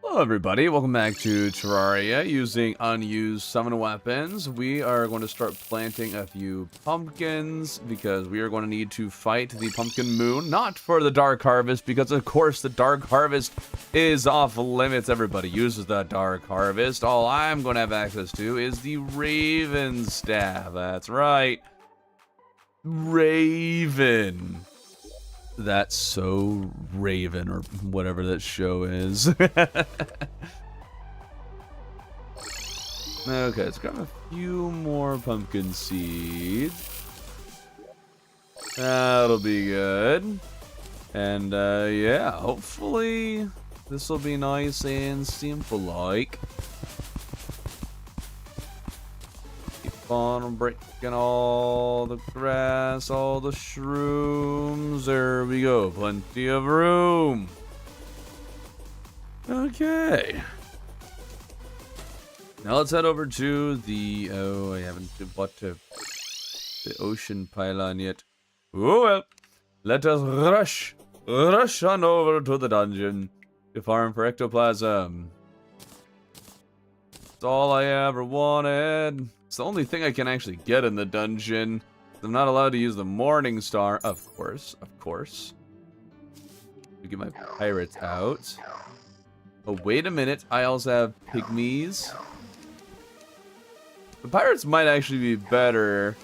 Hello everybody, welcome back to Terraria. Using unused summon weapons, we are going to start planting a few pumpkins because we are going to need to fight the pumpkin moon, not for the dark harvest, because of course the dark harvest is off limits. Everybody uses the dark harvest. All I'm going to have access to is the Raven staff. That's right, Raven. That's so Raven, or whatever that show is. Okay, let's grab a few more pumpkin seeds. That'll be good. And yeah, hopefully this will be nice and simple like. Keep on breaking all the grass, all the shrooms. There we go. Plenty of room. Okay. Now let's head over to the... Oh, I haven't bought the ocean pylon yet. Oh well. Let us rush on over to the dungeon to farm for ectoplasm. That's all I ever wanted. It's the only thing I can actually get in the dungeon. I'm not allowed to use the Morning Star. Of course. We get my pirates out. Oh, wait a minute. I also have pygmies. The pirates might actually be better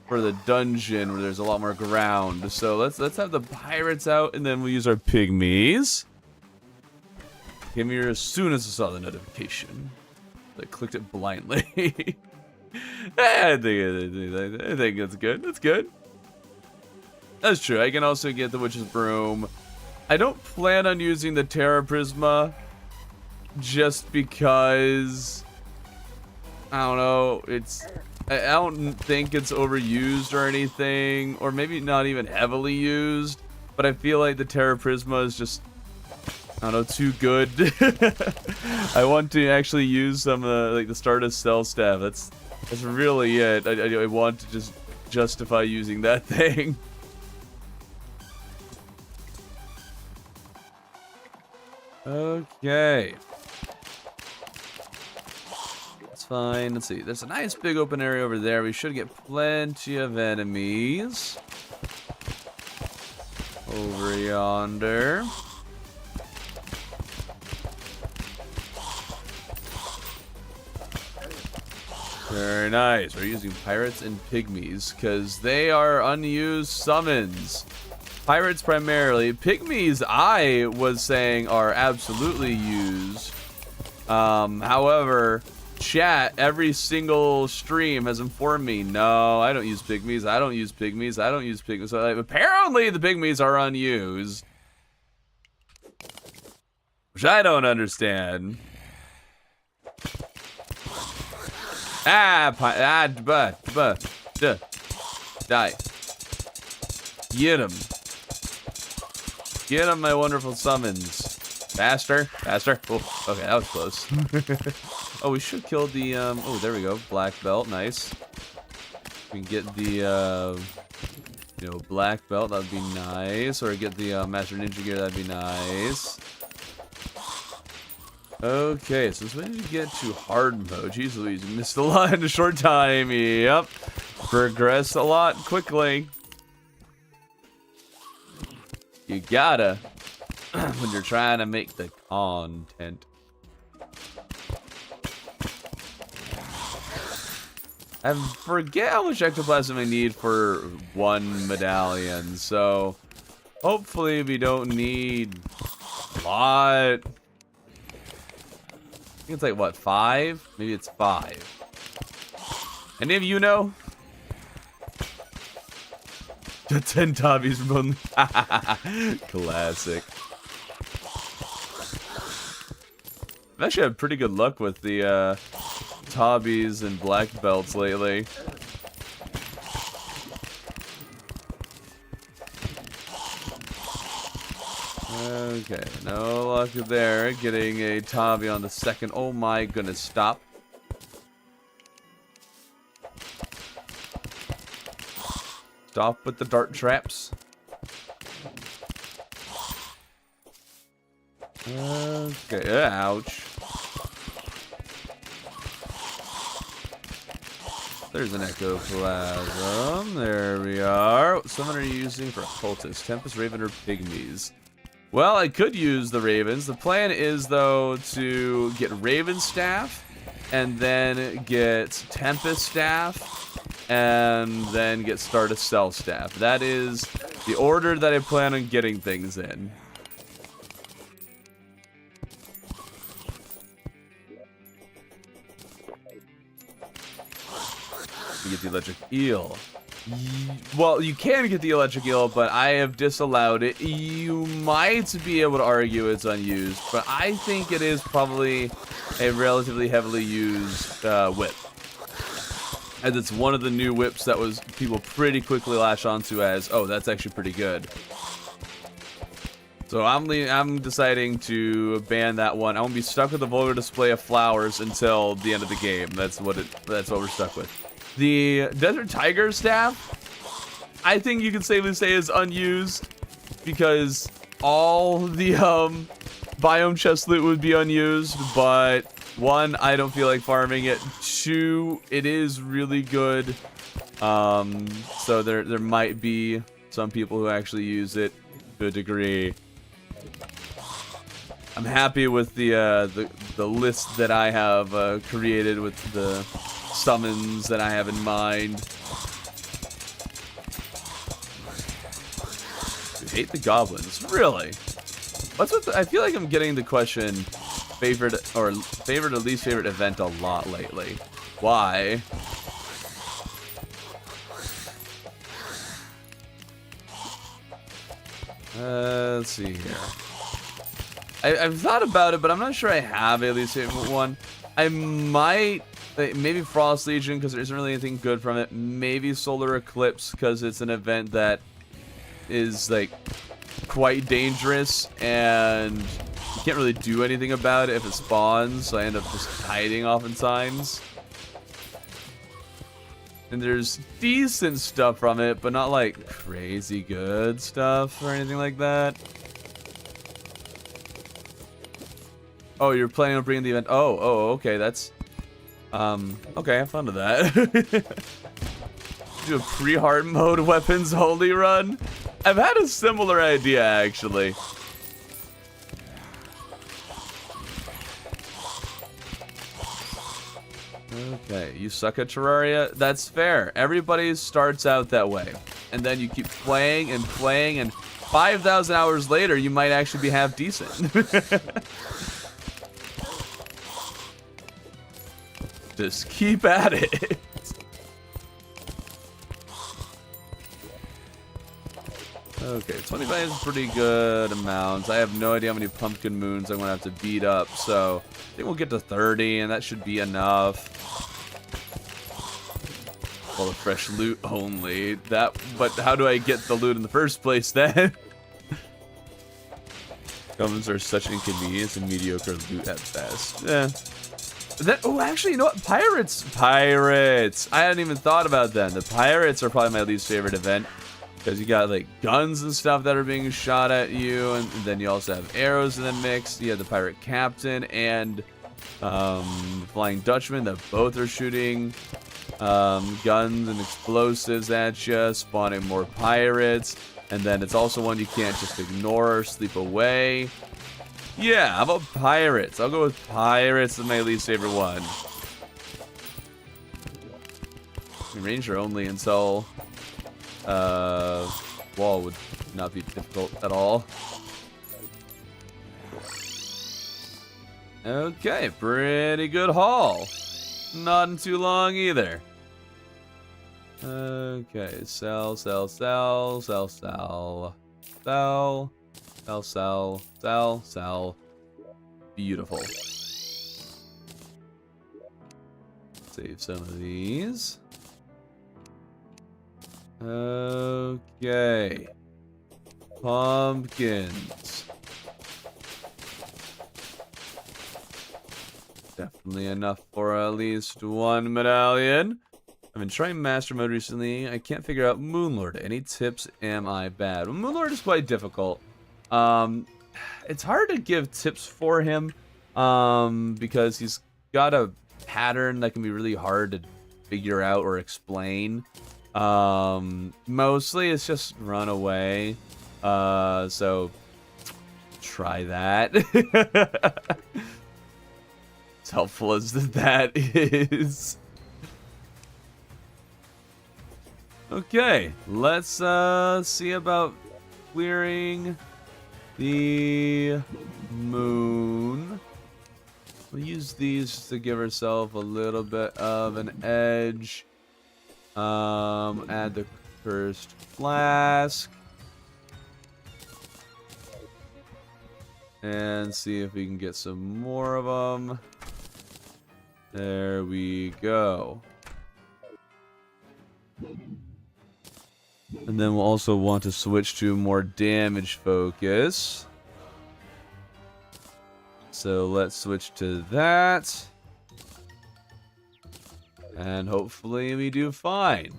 for the dungeon where there's a lot more ground. So let's have the pirates out and then we'll use our pygmies. Came here as soon as I saw the notification. I clicked it blindly. I think that's good. That's good. That's true. I can also get the Witch's Broom. I don't plan on using the Terra Prisma just because I don't know. I don't think it's overused or anything, or maybe not even heavily used. But I feel like the Terra Prisma is just, I don't know, too good. I want to actually use some like the Stardust Cell Staff. That's really it. I want to just justify using that thing. Okay. That's fine. Let's see. There's a nice big open area over there. We should get plenty of enemies. Over yonder. Very nice. We're using pirates and pygmies because they are unused summons. Pirates primarily. Pygmies, I was saying, are absolutely used. However, chat, every single stream has informed me, no, I don't use pygmies. I don't use pygmies. I don't use pygmies. So, apparently, the pygmies are unused, which I don't understand. Die. Get him. Get him, my wonderful summons. Faster. Oh, okay, that was close. Oh, we should kill the, oh, there we go. Black belt, nice. We can get the, black belt, that'd be nice. Or get the, Master Ninja gear, that'd be nice. Okay, so when we get to hard mode, jeez Louise, you missed a lot in a short time. Yep. Progress a lot quickly. You gotta when you're trying to make the content. I forget how much ectoplasm I need for one medallion, so hopefully we don't need a lot. I think it's like, what, 5? Maybe it's 5. Any of you know? The 10 Tabbies from classic. I've actually had pretty good luck with the Tabbies and black belts lately. Okay, no luck there. Getting a Tabby on the second. Oh my goodness, stop. Stop with the dart traps. Okay, ouch. There's an ectoplasm. There we are. Someone are you using for cultists? Tempest, Raven, or Pygmies? Well, I could use the Ravens. The plan is, though, to get Raven Staff, and then get Tempest Staff, and then get Stardust Cell Staff. That is the order that I plan on getting things in. You get the electric eel. Well, you can get the electric eel, but I have disallowed it. You might be able to argue it's unused, but I think it is probably a relatively heavily used whip. As it's one of the new whips that was people pretty quickly lash onto as, oh, that's actually pretty good. So I'm deciding to ban that one. I won't be stuck with the vulgar display of flowers until the end of the game. That's what we're stuck with. The Desert Tiger Staff, I think you can safely say is unused because all the biome chest loot would be unused, but one, I don't feel like farming it. Two, it is really good. So there might be some people who actually use it to a degree. I'm happy with the list that I have created with the summons that I have in mind. You hate the goblins, really? What's with I feel like I'm getting the question favorite or least favorite event a lot lately. Why? Let's see here. I've thought about it, but I'm not sure I have a least favorite one. I might. Maybe Frost Legion, because there isn't really anything good from it. Maybe Solar Eclipse, because it's an event that is, like, quite dangerous, and you can't really do anything about it if it spawns, so I end up just hiding oftentimes. And there's decent stuff from it, but not, like, crazy good stuff or anything like that. Oh, you're planning on bringing the event? Oh, okay, that's... okay, have fun with that. Do a pre-hard mode weapons holy run? I've had a similar idea, actually. Okay, you suck at Terraria? That's fair. Everybody starts out that way. And then you keep playing, and 5,000 hours later, you might actually be half decent. Just keep at it. Okay, 25 is pretty good amounts. I have no idea how many pumpkin moons I'm gonna have to beat up, so I think we'll get to 30, and that should be enough. Well, the fresh loot only. But how do I get the loot in the first place then? Goblins are such inconvenience and mediocre loot at best. Yeah. Oh, actually, you know what? Pirates. I hadn't even thought about them. The pirates are probably my least favorite event because you got like guns and stuff that are being shot at you, and then you also have arrows in the mix. You have the pirate captain and Flying Dutchman that both are shooting guns and explosives at you, spawning more pirates. And then it's also one you can't just ignore or sleep away. Yeah, how about pirates? I'll go with pirates as my least favorite one. Ranger only until wall would not be difficult at all. Okay, pretty good haul. Not in too long either. Okay, sell. Beautiful. Save some of these. Okay. Pumpkins. Definitely enough for at least one medallion. I've been trying Master Mode recently. I can't figure out Moonlord. Any tips? Am I bad? Well, Moonlord is quite difficult. it's hard to give tips for him because he's got a pattern that can be really hard to figure out or explain. Mostly it's just run away. So try that. As helpful as that is. Okay, let's see about clearing the moon. We'll use these to give ourselves a little bit of an edge. Add the cursed flask. And see if we can get some more of them. There we go. And then we'll also want to switch to more damage focus. So let's switch to that. And hopefully we do fine.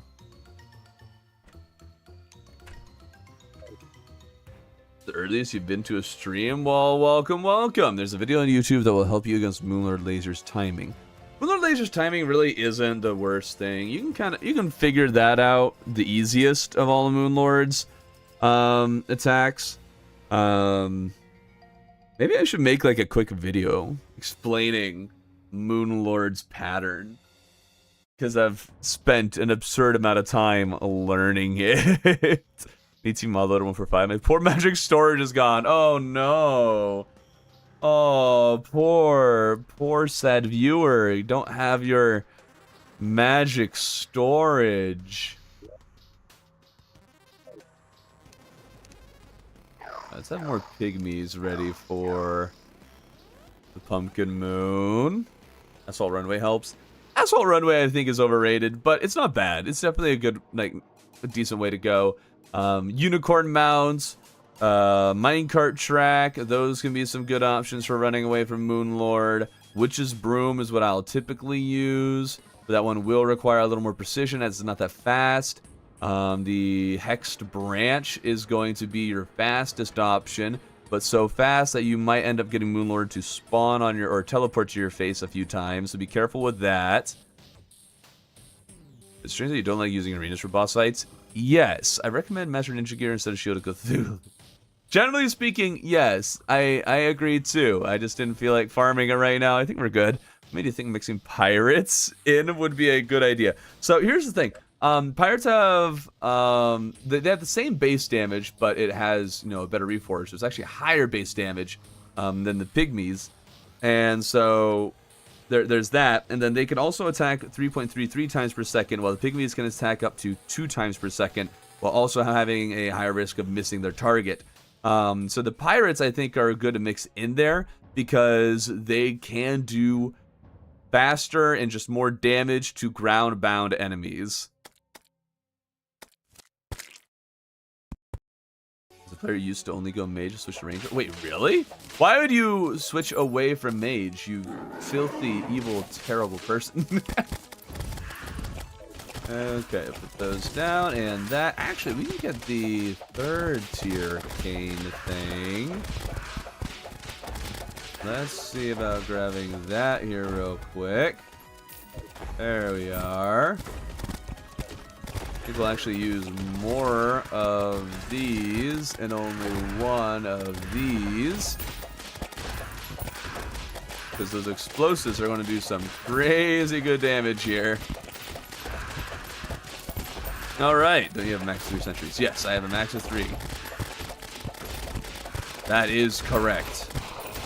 The earliest you've been to a stream? Well, welcome, welcome. There's a video on YouTube that will help you against Moonlord Laser's timing. Moonlord Laser's timing really isn't the worst thing. You can figure that out the easiest of all the Moonlord's attacks. Maybe I should make like a quick video explaining Moonlord's pattern, because I've spent an absurd amount of time learning it. Need to mod loader 145. My poor magic storage is gone. Oh no. Oh, poor sad viewer. You don't have your magic storage. Let's have more pygmies ready for the pumpkin moon. Assault runway helps. Assault runway I think is overrated, but it's not bad. It's definitely a good, like, a decent way to go. Unicorn mounts, minecart track, those can be some good options for running away from Moonlord. Witch's broom is what I'll typically use, but that one will require a little more precision as it's not that fast. The hexed branch is going to be your fastest option, but so fast that you might end up getting Moonlord to spawn on your, or teleport to your face a few times, so be careful with that. It's strange that you don't like using arenas for boss fights. Yes, I recommend Master Ninja Gear instead of Shield of Cthulhu. Generally speaking, yes, I agree too. I just didn't feel like farming it right now. I think we're good. Maybe you think mixing pirates in would be a good idea. So here's the thing. Pirates have, they have the same base damage, but it has, you know, a better reforge. So it's actually higher base damage than the pygmies. And so there's that. And then they can also attack 3.33 times per second, while the pygmies can attack up to 2 times per second, while also having a higher risk of missing their target. So the pirates, I think, are good to mix in there because they can do faster and just more damage to ground-bound enemies. The player used to only go mage, switch to ranger. Wait, really? Why would you switch away from mage, you filthy, evil, terrible person? Okay, put those down, and that... Actually, we can get the 3rd tier cane thing. Let's see about grabbing that here real quick. There we are. I think we'll actually use more of these and only one of these, because those explosives are going to do some crazy good damage here. Alright, don't you have a max of 3 sentries? Yes, I have a max of 3. That is correct.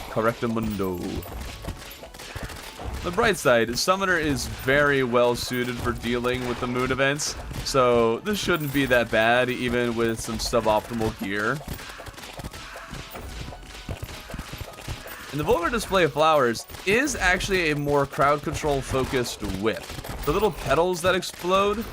Correctamundo. The bright side, Summoner is very well suited for dealing with the moon events, so this shouldn't be that bad, even with some suboptimal gear. And the Vulgar Display of Flowers is actually a more crowd control focused whip. The little petals that explode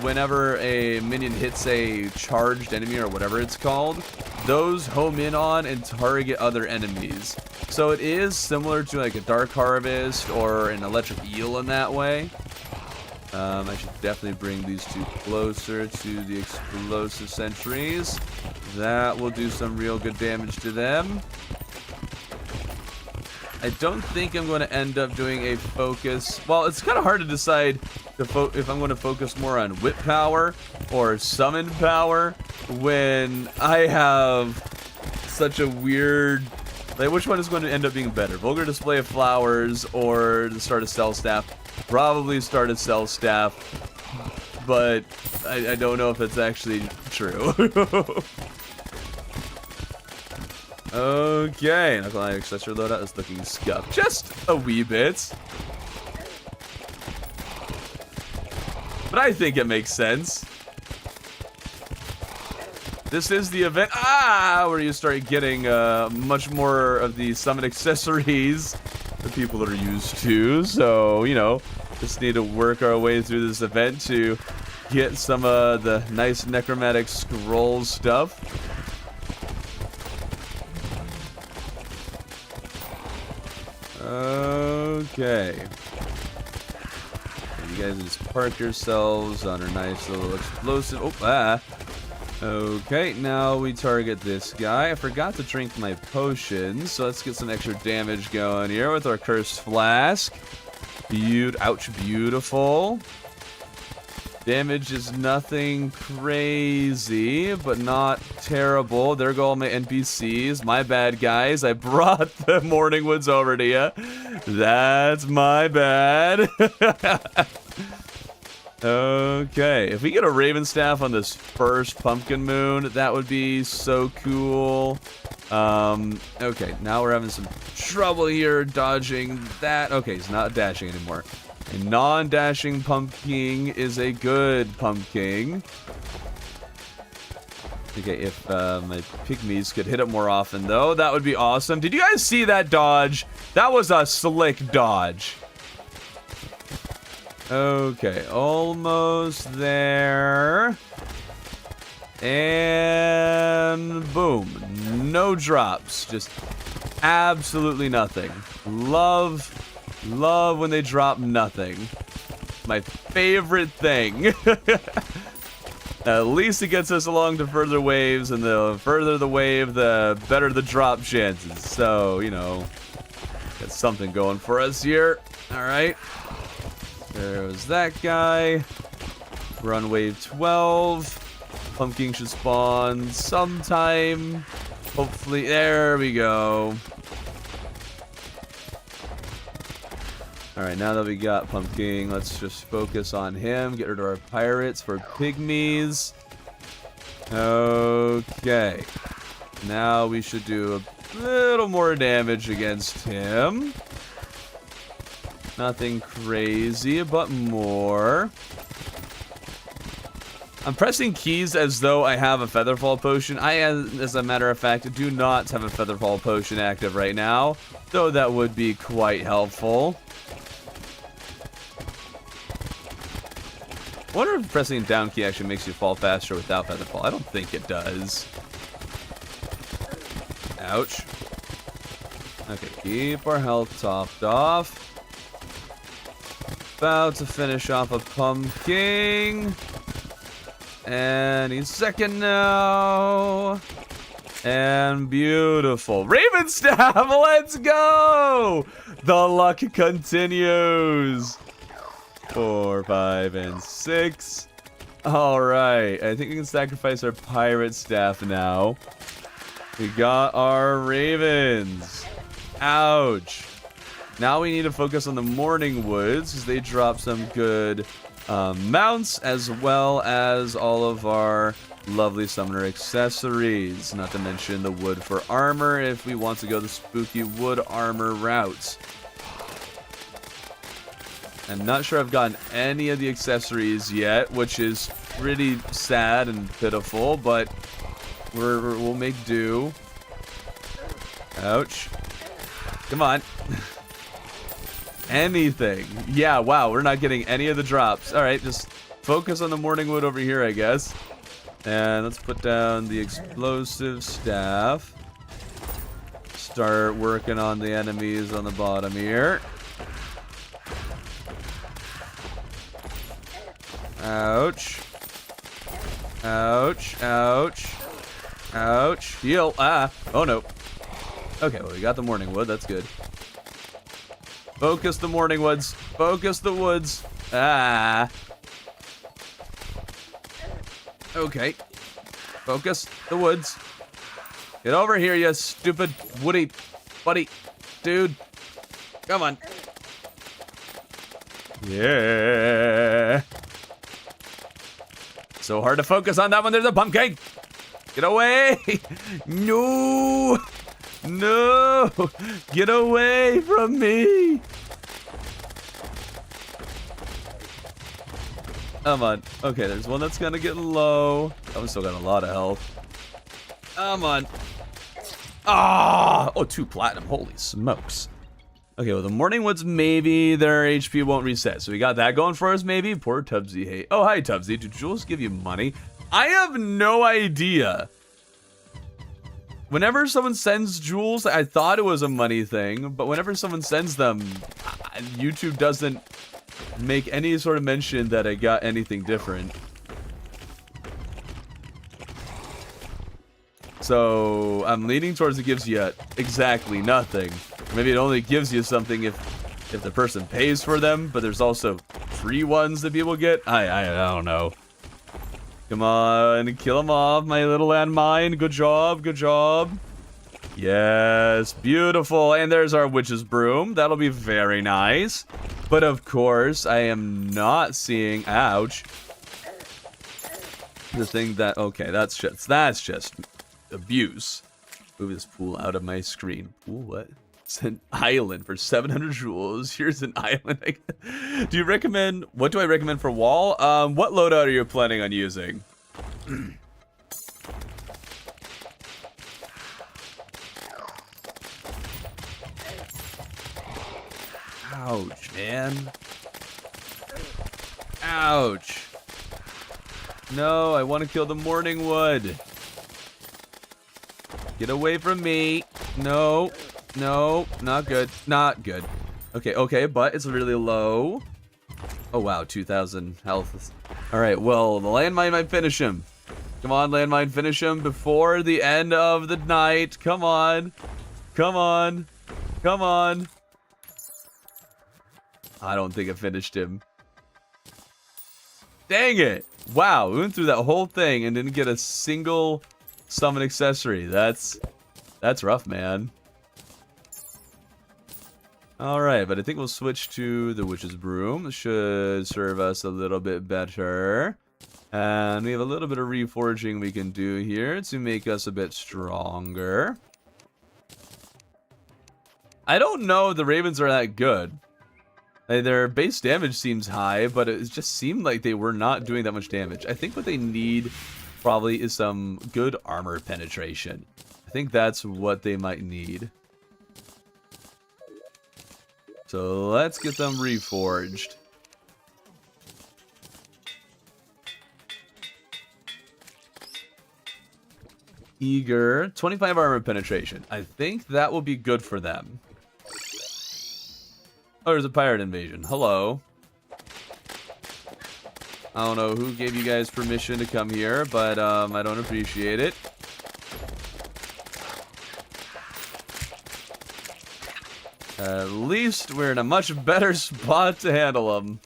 whenever a minion hits a charged enemy or whatever it's called, those home in on and target other enemies. So it is similar to like a Dark Harvest or an Electric Eel in that way. I should definitely bring these two closer to the explosive sentries. That will do some real good damage to them. I don't think I'm going to end up doing a focus. Well, it's kind of hard to decide if I'm going to focus more on whip power or summon power when I have such a weird... Like, which one is going to end up being better? Vulgar Display of Flowers or the Start a Cell Staff? Probably Start a Cell Staff, but I don't know if it's actually true. Okay, Knuckle accessory loadout is looking scuffed. Just a wee bit. But I think it makes sense. This is the event, where you start getting much more of the summon accessories that people are used to. So, you know, just need to work our way through this event to get some of the nice necromantic scroll stuff. Okay. You guys just park yourselves on a nice little explosive. Okay, now we target this guy. I forgot to drink my potions, so let's get some extra damage going here with our Cursed Flask. Ouch, beautiful. Damage is nothing crazy, but not terrible. There go all my NPCs. My bad, guys. I brought the Morning Woods over to you. That's my bad. Okay, if we get a Raven Staff on this first Pumpkin Moon, that would be so cool. Okay, now we're having some trouble here dodging that. Okay, he's not dashing anymore. A non-dashing pumpkin is a good pumpkin. Okay, if my pygmies could hit it more often, though, that would be awesome. Did you guys see that dodge? That was a slick dodge. Okay, almost there. And boom. No drops. Just absolutely nothing. Love when they drop nothing. My favorite thing. At least it gets us along to further waves, and the further the wave, the better the drop chances. So, you know, got something going for us here. Alright. There was that guy. We're on wave 12. Pumpkin should spawn sometime. Hopefully, there we go. Alright, now that we got Pumpkin, let's just focus on him. Get rid of our pirates for pygmies. Okay. Now we should do a little more damage against him. Nothing crazy, but more. I'm pressing keys as though I have a Featherfall potion. I, as a matter of fact, do not have a Featherfall potion active right now, though that would be quite helpful. I wonder if pressing down key actually makes you fall faster without Featherfall. I don't think it does. Ouch. Okay, keep our health topped off. About to finish off a pumpkin. And he's second now. And beautiful. Raven Staff, let's go! The luck continues. 4, 5, and 6. Alright, I think we can sacrifice our Pirate Staff now. We got our Ravens. Ouch. Now we need to focus on the Morning Woods, because they drop some good mounts, as well as all of our lovely summoner accessories. Not to mention the wood for armor, if we want to go the spooky wood armor route. I'm not sure I've gotten any of the accessories yet, which is pretty sad and pitiful, but we'll make do. Ouch. Come on. Anything. Yeah, wow, we're not getting any of the drops. Alright, just focus on the Morning Wood over here, I guess. And let's put down the explosive staff. Start working on the enemies on the bottom here. Ouch. Ouch. Ouch. Ouch. Heal. Ah. Oh, no. Okay, well, we got the morning wood. That's good. Focus the morning woods. Focus the woods. Ah. Okay. Focus the woods. Get over here, you stupid woody buddy dude. Come on. Yeah. So hard to focus on that one. There's a pumpkin. Get away. No. No. Get away from me. Come on. Okay, there's one that's gonna get low. Oh, we still got a lot of health. Come on. Ah! Oh, 2 platinum. Holy smokes. Okay, well, the morning woods, maybe their HP won't reset. So we got that going for us, maybe. Poor Tubbsy. Hey. Oh, hi, Tubbsy. Do jewels give you money? I have no idea. Whenever someone sends jewels, I thought it was a money thing. But whenever someone sends them, YouTube doesn't make any sort of mention that I got anything different. So I'm leaning towards it gives you exactly nothing. Maybe it only gives you something if the person pays for them, but there's also free ones that people get. I don't know. Come on, kill them off, my little landmine. Good job, good job. Yes, beautiful. And there's our witch's broom. That'll be very nice. But of course, I am not seeing, ouch, the thing that, okay, that's just abuse. Move this pool out of my screen. Pool, what? It's an island for 700 jewels. Here's an island. Do you recommend, what do I recommend for wall? What loadout are you planning on using? Ouch, man. Ouch. No, I want to kill the morning wood. Get away from me. No. No. Not good. Not good. Okay, okay, but it's really low. Oh, wow. 2,000 health. Alright, well, the landmine might finish him. Come on, landmine, finish him before the end of the night. Come on. Come on. Come on. I don't think I finished him. Dang it. Wow, we went through that whole thing and didn't get a single summon accessory. That's rough, man. Alright, but I think we'll switch to the witch's broom. This should serve us a little bit better. And we have a little bit of reforging we can do here to make us a bit stronger. I don't know if the ravens are that good. Their base damage seems high, but it just seemed like they were not doing that much damage. I think what they need probably is some good armor penetration. I think that's what they might need. So let's get them reforged. Eager, 25 armor penetration. I think that will be good for them. Oh, there's a pirate invasion. Hello. I don't know who gave you guys permission to come here, but I don't appreciate it. At least we're in a much better spot to handle them.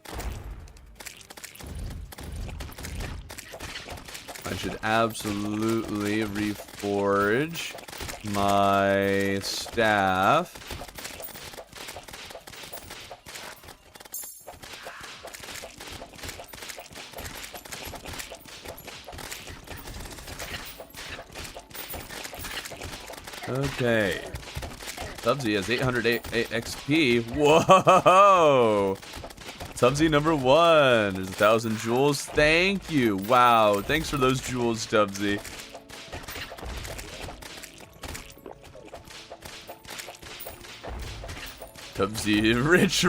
I should absolutely reforge my staff. Okay. Subsy has 808 XP. Whoa! Subsy number 1. There's 1,000 jewels. Thank you. Wow. Thanks for those jewels, Tubbsy. Tubbsy, rich.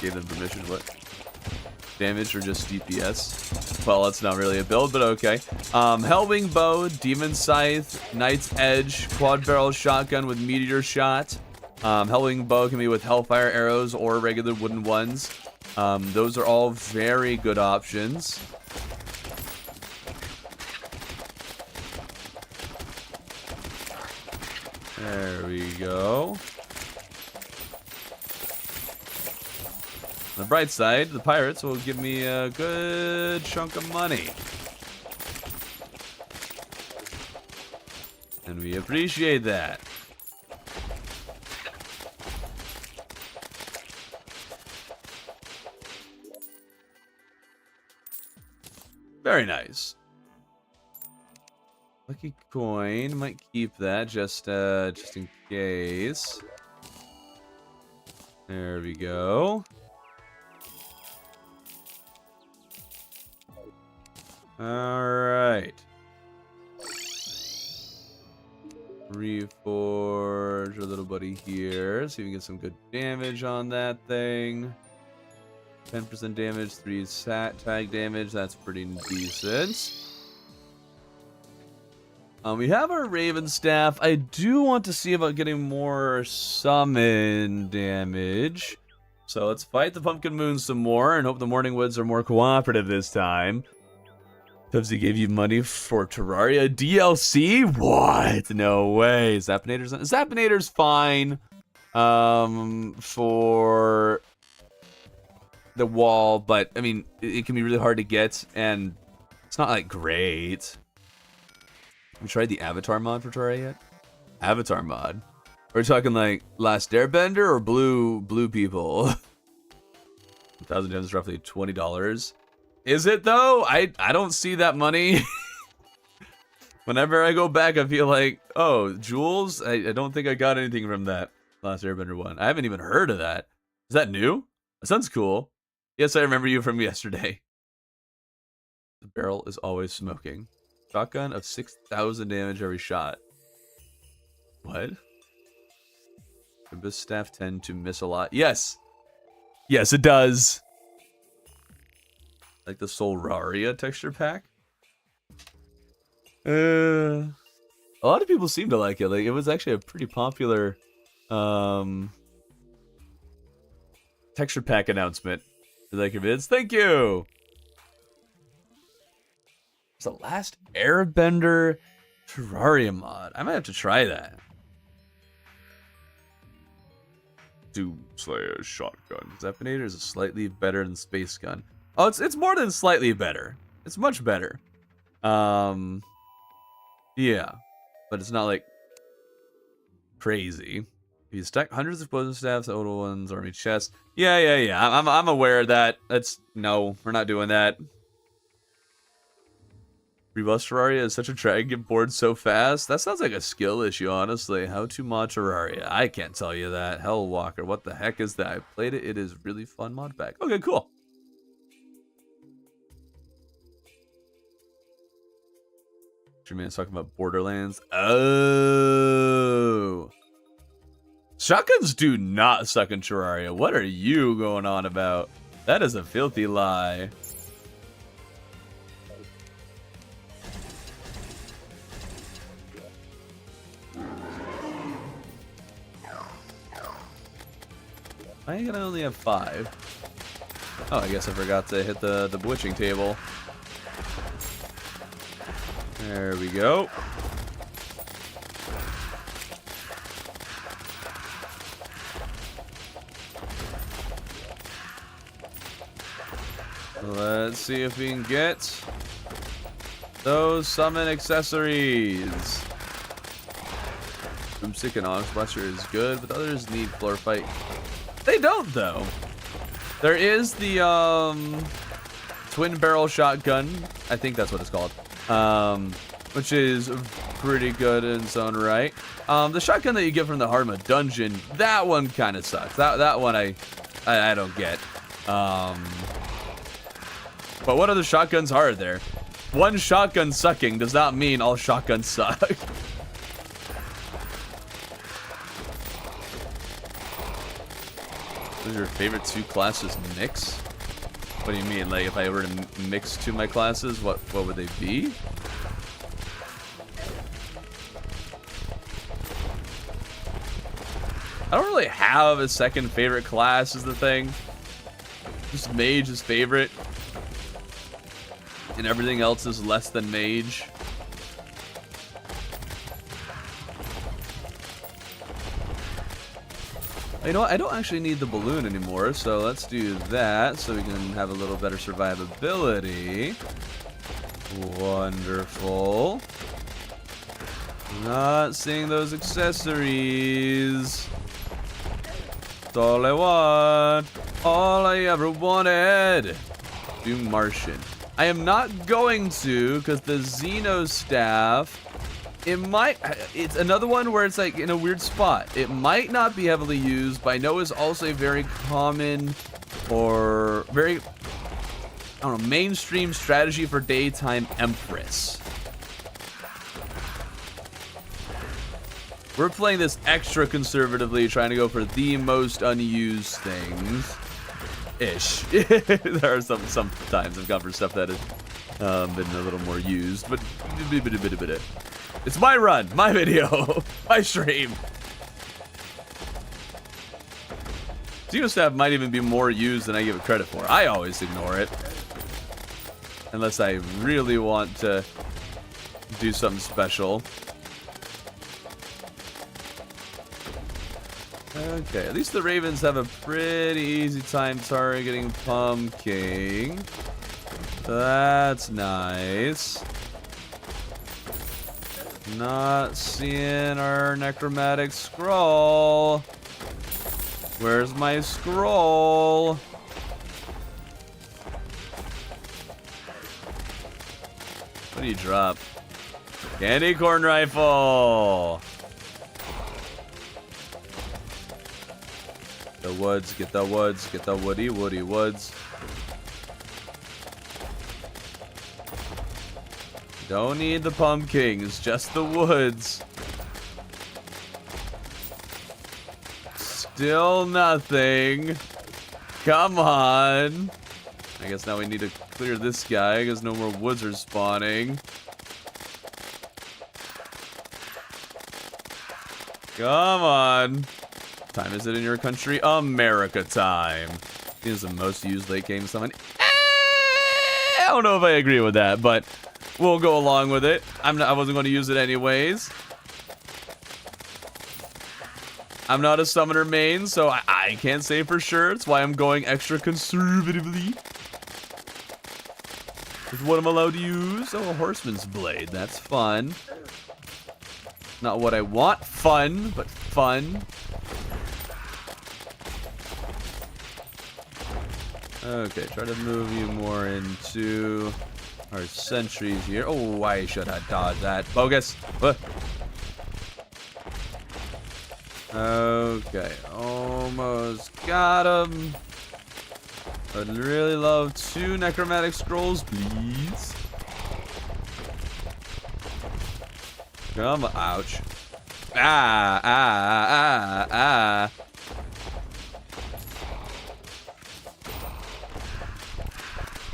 Gave them permission. What? Damage or just DPS? Well, that's not really a build, but okay. Hellwing Bow, Demon Scythe, Knight's Edge, Quad Barrel Shotgun with Meteor Shot. Hellwing bow can be with hellfire arrows or regular wooden ones. Those are all very good options. There we go. On the bright side, the pirates will give me a good chunk of money. And we appreciate that. Very nice. Lucky coin, might keep that just in case. There we go. All right. Reforge our little buddy here, so we can get some good damage on that thing. 10% damage, 3 tag damage. That's pretty decent. We have our Raven Staff. I do want to see about getting more summon damage. So let's fight the Pumpkin Moon some more and hope the Morning Woods are more cooperative this time. Tubsy gave you money for Terraria DLC? What? No way. Zapinator's fine. For the wall, but I mean, it can be really hard to get, and it's not like great. Have you tried the Avatar mod for Terraria yet? Avatar mod? Are we talking like Last Airbender or blue people? 1,000 gems is roughly $20. Is it though? I don't see that money. Whenever I go back, I feel like, oh, jewels? I don't think I got anything from that Last Airbender one. I haven't even heard of that. Is that new? That sounds cool. Yes, I remember you from yesterday. The barrel is always smoking. Shotgun of 6,000 damage every shot. What? Abyss staff tend to miss a lot. Yes! Yes, it does! Like the Terraria texture pack? A lot of people seem to like it. Like, it was actually a pretty popular texture pack announcement. You like your vids? Thank you! It's the Last Airbender Terraria mod. I might have to try that. Doomslayer shotgun. Zapinator is slightly better than Space Gun. Oh, it's more than slightly better. It's much better. Yeah, but it's not like crazy. If you stack hundreds of explosive staffs, Odal ones, army chests. Yeah. I'm aware of that. No, we're not doing that. Rebus Terraria is such a drag, get bored so fast. That sounds like a skill issue, honestly. How to mod Terraria? I can't tell you that. Hellwalker, what the heck is that? I played it. It is really fun mod pack. Okay, cool. Your man's talking about Borderlands. Oh. Shotguns do not suck in Terraria. What are you going on about? That is a filthy lie. Why are you gonna only have 5? Oh, I guess I forgot to hit the bewitching table. There we go. Let's see if we can get those summon accessories. Boomstick and Onyx Blaster is good, but others need floor fight. They don't, though. There is the twin barrel shotgun. I think that's what it's called. Which is pretty good in its own right. The shotgun that you get from the Harma dungeon, that one kind of sucks. That one I don't get. But what other shotguns are there? One shotgun sucking does not mean all shotguns suck. Those are your favorite 2 classes mix? What do you mean? Like, if I were to mix 2 of my classes, what would they be? I don't really have a second favorite class is the thing. Just mage is favorite. And everything else is less than mage. You know what? I don't actually need the balloon anymore, so let's do that so we can have a little better survivability. Wonderful. Not seeing those accessories. That's all I want. All I ever wanted. Do Martian. I am not going to, because the Xeno staff, it's another one where it's like in a weird spot. It might not be heavily used, but I know it's also a very common or very, I don't know, mainstream strategy for daytime Empress. We're playing this extra conservatively, trying to go for the most unused things. Ish. There are some times I've gone for stuff that has been a little more used, but it's my run, my video, my stream. Xenostaff might even be more used than I give it credit for. I always ignore it. Unless I really want to do something special. Okay, at least the Ravens have a pretty easy time targeting Pumpkin. That's nice. Not seeing our necromantic scroll. Where's my scroll? What do you drop? Candy corn rifle. The woods, get the woods, get the woody woods. Don't need the pumpkins, just the woods. Still nothing. Come on. I guess now we need to clear this guy because no more woods are spawning. Come on. Time is it in your country? America time. This is the most used late game summon. I don't know if I agree with that, but we'll go along with it. I wasn't going to use it anyways. I'm not a summoner main, so I can't say for sure. That's why I'm going extra conservatively. Is what I'm allowed to use. Oh, a horseman's blade. That's fun. Not what I want. Fun, but fun. Okay, try to move you more into our sentries here. Oh, why should I dodge that? Bogus! What? Okay, almost got him. I'd really love 2 necromantic scrolls, please. Come on, ouch. Ah.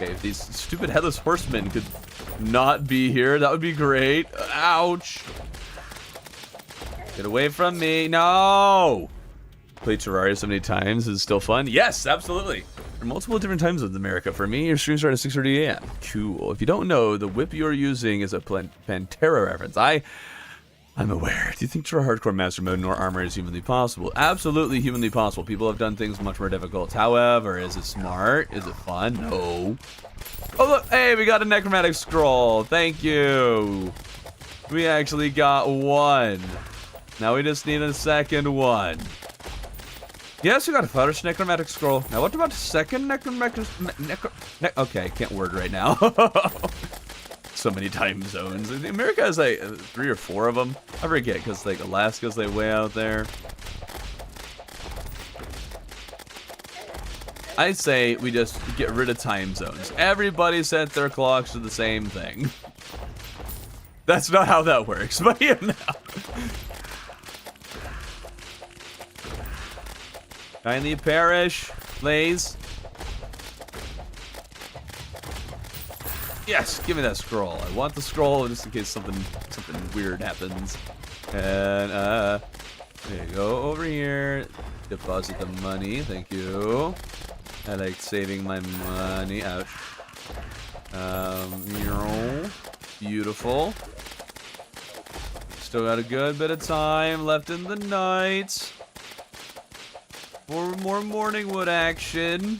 Okay, if these stupid headless horsemen could not be here, that would be great. Ouch. Get away from me. No! Played Terraria so many times. Is it still fun? Yes, absolutely. There are multiple different time zones in America. For me, your stream started at 6:30 a.m. Cool. If you don't know, the whip you're using is a Pantera reference. I'm aware. Do you think Terra Hardcore Master Mode nor armor is humanly possible? Absolutely humanly possible. People have done things much more difficult. However, is it smart? Is it fun? No. Oh, look. Hey, we got a necromantic scroll. Thank you. We actually got one. Now we just need a second one. Yes, we got a first necromantic scroll. Now what about second necromantic... Okay, can't word right now. So many time zones. America has like 3 or 4 of them. I forget because like Alaska's like way out there. I say we just get rid of time zones. Everybody set their clocks to the same thing. That's not how that works, but you know. Kindly perish, please. Yes, give me that scroll. I want the scroll just in case something weird happens. And There you go. Over here. Deposit the money. Thank you. I like saving my money. Ouch. Beautiful. Still got a good bit of time left in the night. For more morning wood action.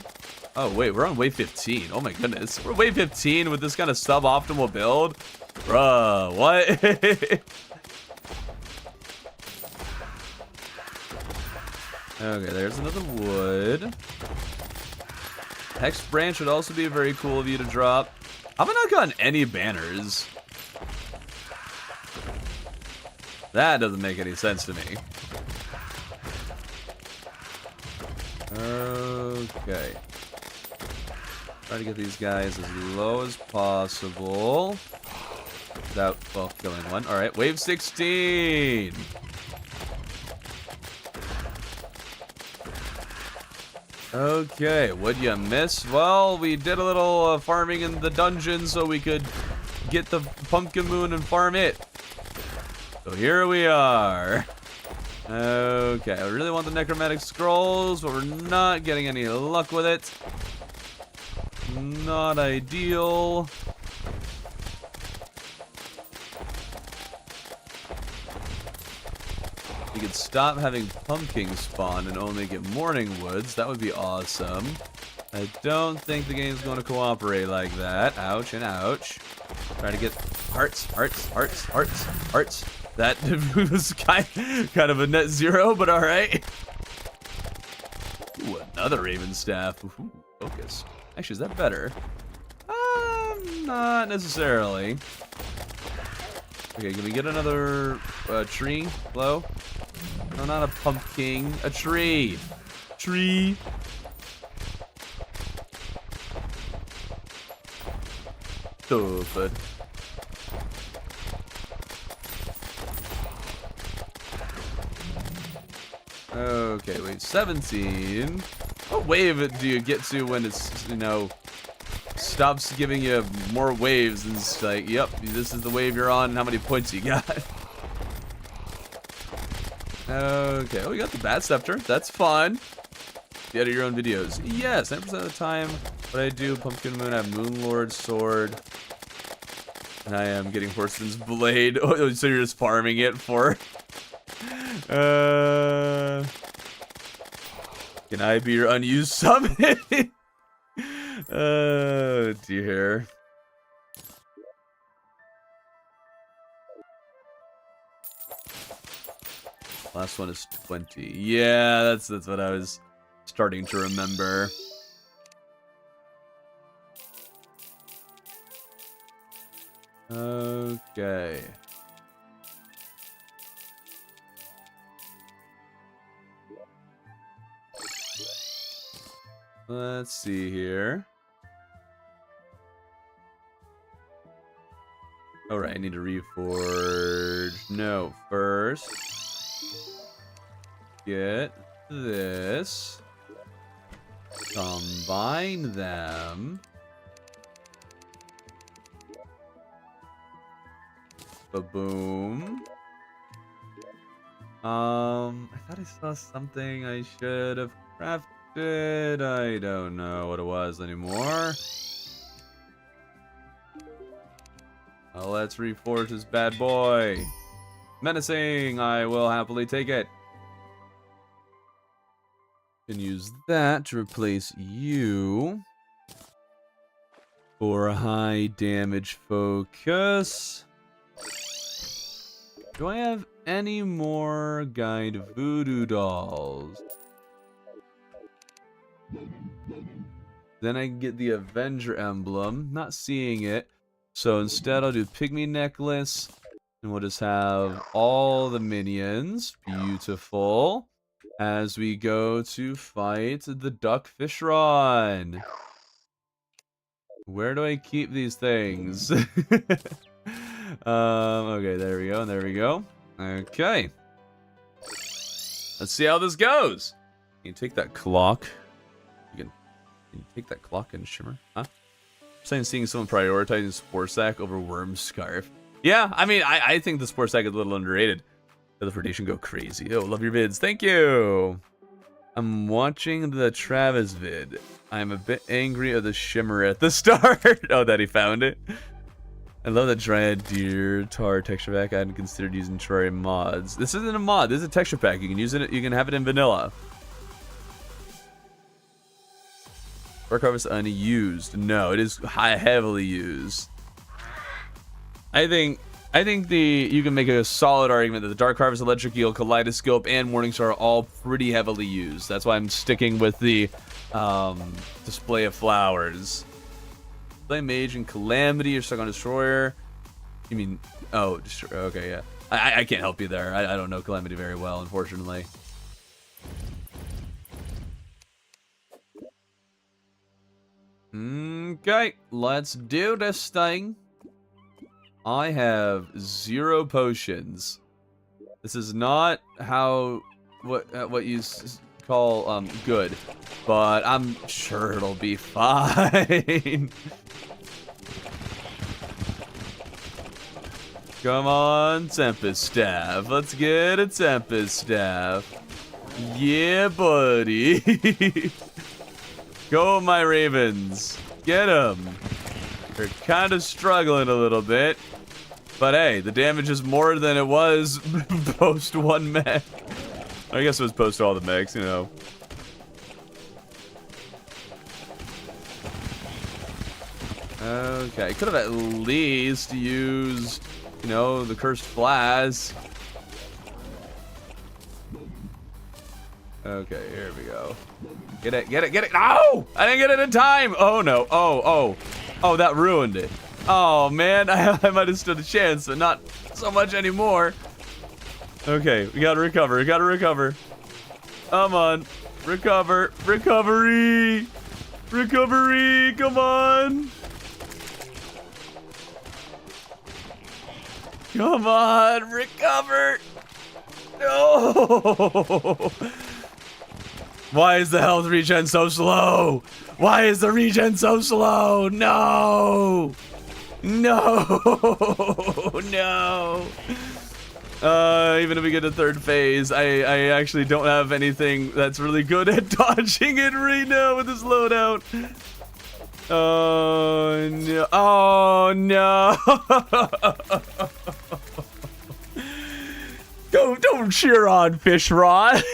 Oh, wait, we're on wave 15. Oh my goodness. We're wave 15 with this kind of suboptimal build? Bruh, what? Okay, there's another wood. Hex branch would also be very cool of you to drop. Have I not gotten any banners? That doesn't make any sense to me. Okay. Try to get these guys as low as possible. Without, well, killing one. Alright, wave 16! Okay, what'd you miss? Well, we did a little farming in the dungeon so we could get the pumpkin moon and farm it. So here we are. Okay, I really want the necromantic scrolls, but we're not getting any luck with it. Not ideal. You could stop having pumpkins spawn and only get morning woods. That would be awesome. I don't think the game's going to cooperate like that. Ouch and ouch. Try to get hearts, hearts, hearts, hearts, hearts. That was kind of a net zero, but alright. Ooh, another Raven Staff. Ooh, focus. Actually, is that better? Not necessarily. Okay, can we get another tree? Hello? No, not a pumpkin. A tree. Tree. Stupid. Okay, wait, 17. What wave do you get to when it's, you know, stops giving you more waves and it's like, yep, this is the wave you're on and how many points you got? Okay, oh, we got the Bat Scepter. That's fun. You edit your own videos. Yes, 90% of the time, what I do, Pumpkin Moon, I have Moon Lord Sword. And I am getting Horseman's Blade. Oh, so you're just farming it for... Can I be your unused summon? Oh, dear. Last one is 20. Yeah, that's what I was starting to remember. Okay. Let's see here. Alright, I need to reforge. No, first. Get this. Combine them. Ba-boom. I thought I saw something I should have crafted. I don't know what it was anymore. Let's reforge this bad boy. Menacing. I will happily take it. Can use that to replace you for a high damage focus. Do I have any more guide voodoo dolls? Then I can get the Avenger emblem. Not seeing it. So instead I'll do Pygmy necklace. And we'll just have all the minions. Beautiful. As we go to fight the Duckfish Run. Where do I keep these things? Okay, there we go, and there we go. Okay. Let's see how this goes. You can take that clock. You can take that clock and shimmer. Huh? I'm saying seeing someone prioritizing Spore Sack over Worm Scarf. Yeah, I mean, I think the Spore Sack is a little underrated. Teleportation go crazy. Oh, love your vids. Thank you. I'm watching the Travis vid. I'm a bit angry of the shimmer at the start. Oh, that he found it. I love that Dryad Deer Tar texture pack. I hadn't considered using Terraria mods. This isn't a mod. This is a texture pack. You can use it. You can have it in vanilla. Dark Harvest unused. No, it is heavily used. I think you can make a solid argument that the Dark Harvest, Electric Eel, Kaleidoscope, and Morningstar are all pretty heavily used. That's why I'm sticking with the Display of Flowers. Display Mage and Calamity are stuck on Destroyer. You mean, oh, Destroyer, okay, yeah. I can't help you there. I don't know Calamity very well, unfortunately. Okay, let's do this thing. I have 0 potions. This is not what you call good, but I'm sure it'll be fine. Come on, Tempest Staff. Let's get a Tempest Staff. Yeah, buddy. Go, my Ravens. Get them. They're kind of struggling a little bit. But hey, the damage is more than it was post one mech. I guess it was post all the mechs, you know. Okay, could have at least used, you know, the Cursed Flask. Okay, here we go. Get it, get it, get it. No! I didn't get it in time! Oh no, oh, that ruined it. Oh man, I might have stood a chance, but not so much anymore. Okay, we gotta recover, we gotta recover. Come on, recover, recovery! Recovery, come on! Come on, recover! No! Why is the health regen so slow? Why is the regen so slow? No! No! No! Even if we get to third phase, I actually don't have anything that's really good at dodging it right now with this loadout. Oh no! Oh no! Don't cheer on, Fish Rod.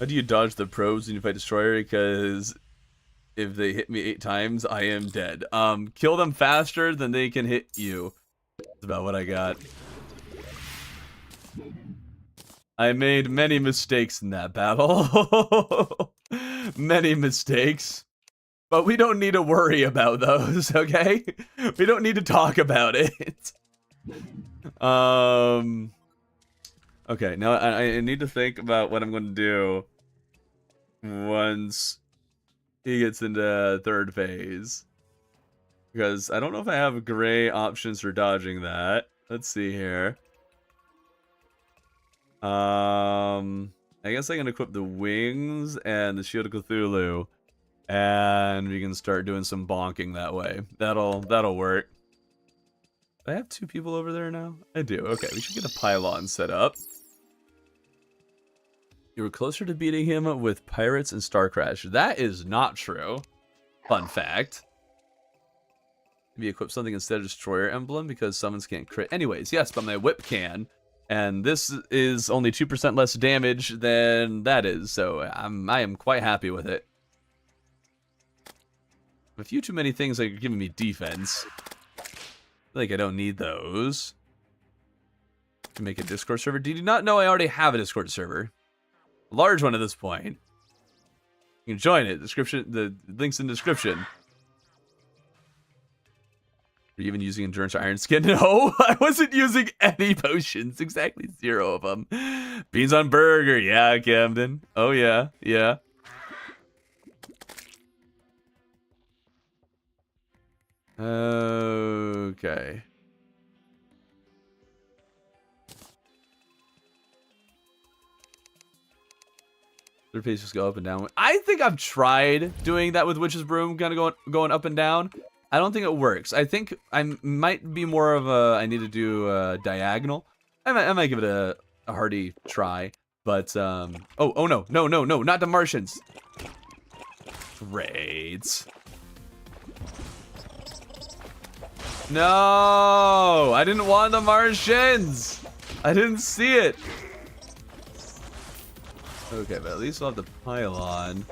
How do you dodge the probes when you fight Destroyer? Because if they hit me 8 times, I am dead. Kill them faster than they can hit you. That's about what I got. I made many mistakes in that battle. Many mistakes. But we don't need to worry about those, okay? We don't need to talk about it. Okay, now I need to think about what I'm going to do once he gets into third phase. Because I don't know if I have gray options for dodging that. Let's see here. I guess I can equip the wings and the Shield of Cthulhu. And we can start doing some bonking that way. That'll work. Do I have 2 people over there now? I do. Okay, we should get a pylon set up. You were closer to beating him with Pirates and Star Crash. That is not true. Fun fact. Maybe equip something instead of Destroyer Emblem because summons can't crit. Anyways, yes, but my whip can. And this is only 2% less damage than that is. So I am quite happy with it. A few too many things that are giving me defense. I feel like I don't need those. To make a Discord server. Did you not know I already have a Discord server? A large one at this point. You can join it. Description. The link's in the description. Are you even using Endurance or Iron Skin? No, I wasn't using any potions. Exactly 0 of them. Beans on burger. Yeah, Camden. Oh yeah, yeah. Okay. Their pace just go up and down. I think I've tried doing that with Witch's Broom, kind of going up and down. I don't think it works. I think I might be more of a, I need to do a diagonal. I might give it a hearty try. But, oh no, not the Martians. Great. No, I didn't want the Martians. I didn't see it. Okay, but at least we'll have the pylon.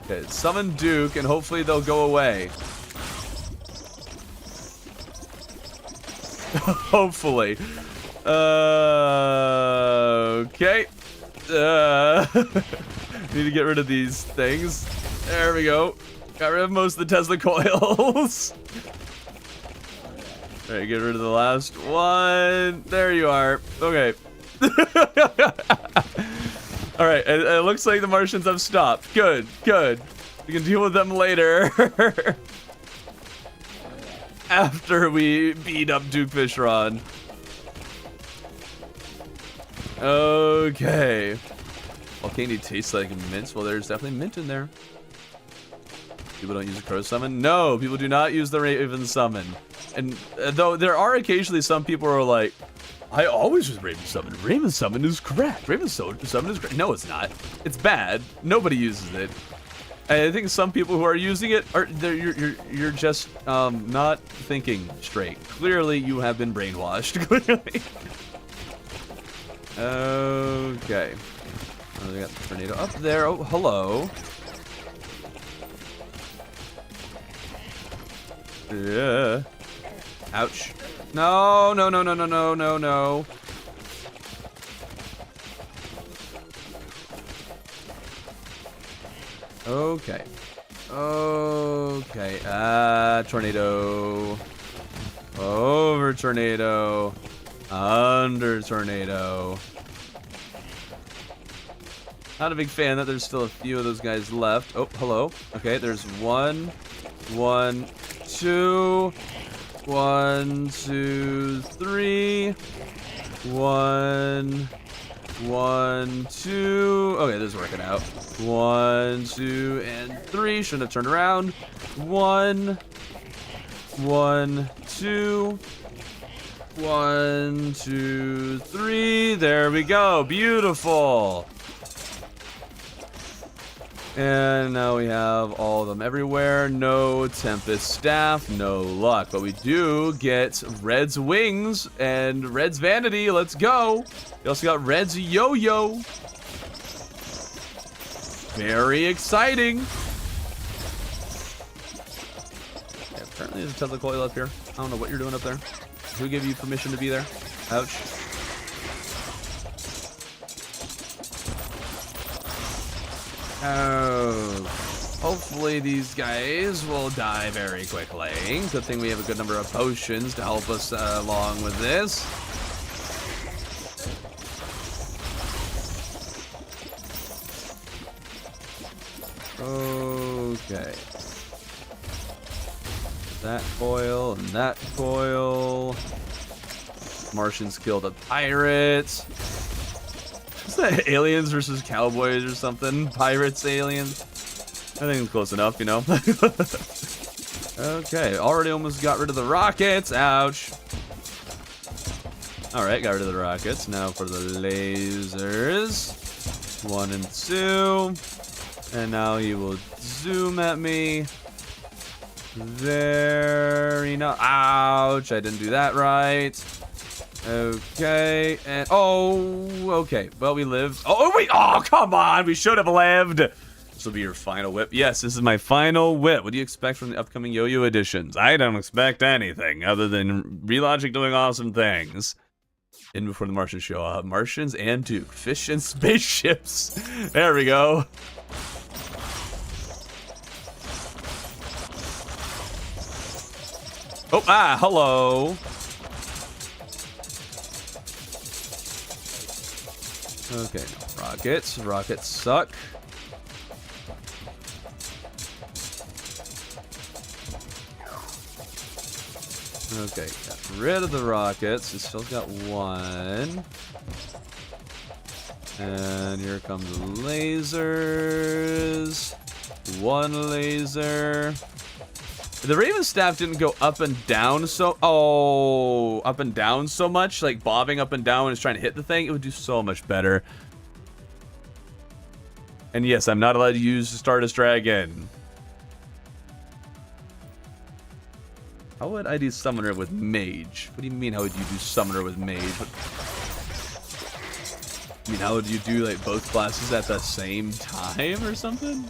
Okay, summon Duke, and hopefully they'll go away. Hopefully. Okay. Need to get rid of these things. There we go. Got rid of most of the Tesla coils. Alright, get rid of the last one. There you are. Okay. Alright, it looks like the Martians have stopped. Good, good. We can deal with them later. After we beat up Duke Fishron. Okay. Well, candy tastes like mint. Well, there's definitely mint in there. People don't use the crow summon? No, people do not use the raven summon. And though there are occasionally some people who are like, I always use raven summon. Raven summon is correct. Raven summon is correct. No, it's not. It's bad. Nobody uses it. And I think some people who are using it are you're just not thinking straight. Clearly, you have been brainwashed. Clearly. Okay. Oh, we got the tornado up there. Oh, hello. Yeah. Ouch. No, no, no, no, no, no, no, no. Okay. Okay. Tornado. Over tornado. Under tornado. Not a big fan that there's still a few of those guys left. Oh, hello. Okay, there's 1, 1, 2, 1, 2, 3, 1, 1, 2. Okay, this is working out. 1, 2, and 3. Shouldn't have turned around. 1, 1, 2. 1, 2, 3. There we go. Beautiful. And now we have all of them everywhere. No Tempest Staff, no luck. But we do get Red's Wings and Red's Vanity. Let's go. We also got Red's Yo-Yo. Very exciting. Yeah, apparently there's a Tesla coil up here. I don't know what you're doing up there. Who gave you permission to be there? Ouch. Oh, hopefully these guys will die very quickly. Good thing we have a good number of potions to help us along with this. Okay. That coil and that coil. Martians killed a pirate. Is that aliens versus cowboys or something? Pirates, aliens? I think it's close enough, you know? Okay, already almost got rid of the rockets. Ouch. Alright, got rid of the rockets. Now for the lasers. 1 and 2. And now he will zoom at me. Very not. Ouch, I didn't do that right. Okay, and oh, okay. Well, we lived. Oh, wait. Oh, come on. We should have lived. This will be your final whip. Yes, this is my final whip. What do you expect from the upcoming Yo-Yo editions? I don't expect anything other than Relogic doing awesome things. In before the Martians show up. Martians and Duke. Fish and spaceships. There we go. Oh, hello. Okay, no rockets. Rockets suck. Okay, got rid of the rockets. We still got 1. And here come the lasers. 1 laser. The Raven Staff didn't go up and down so... Oh, up and down so much. Like, bobbing up and down when it's trying to hit the thing. It would do so much better. And yes, I'm not allowed to use Stardust Dragon. How would I do Summoner with Mage? What do you mean, how would you do Summoner with Mage? I mean, how would you do, like, both classes at the same time or something?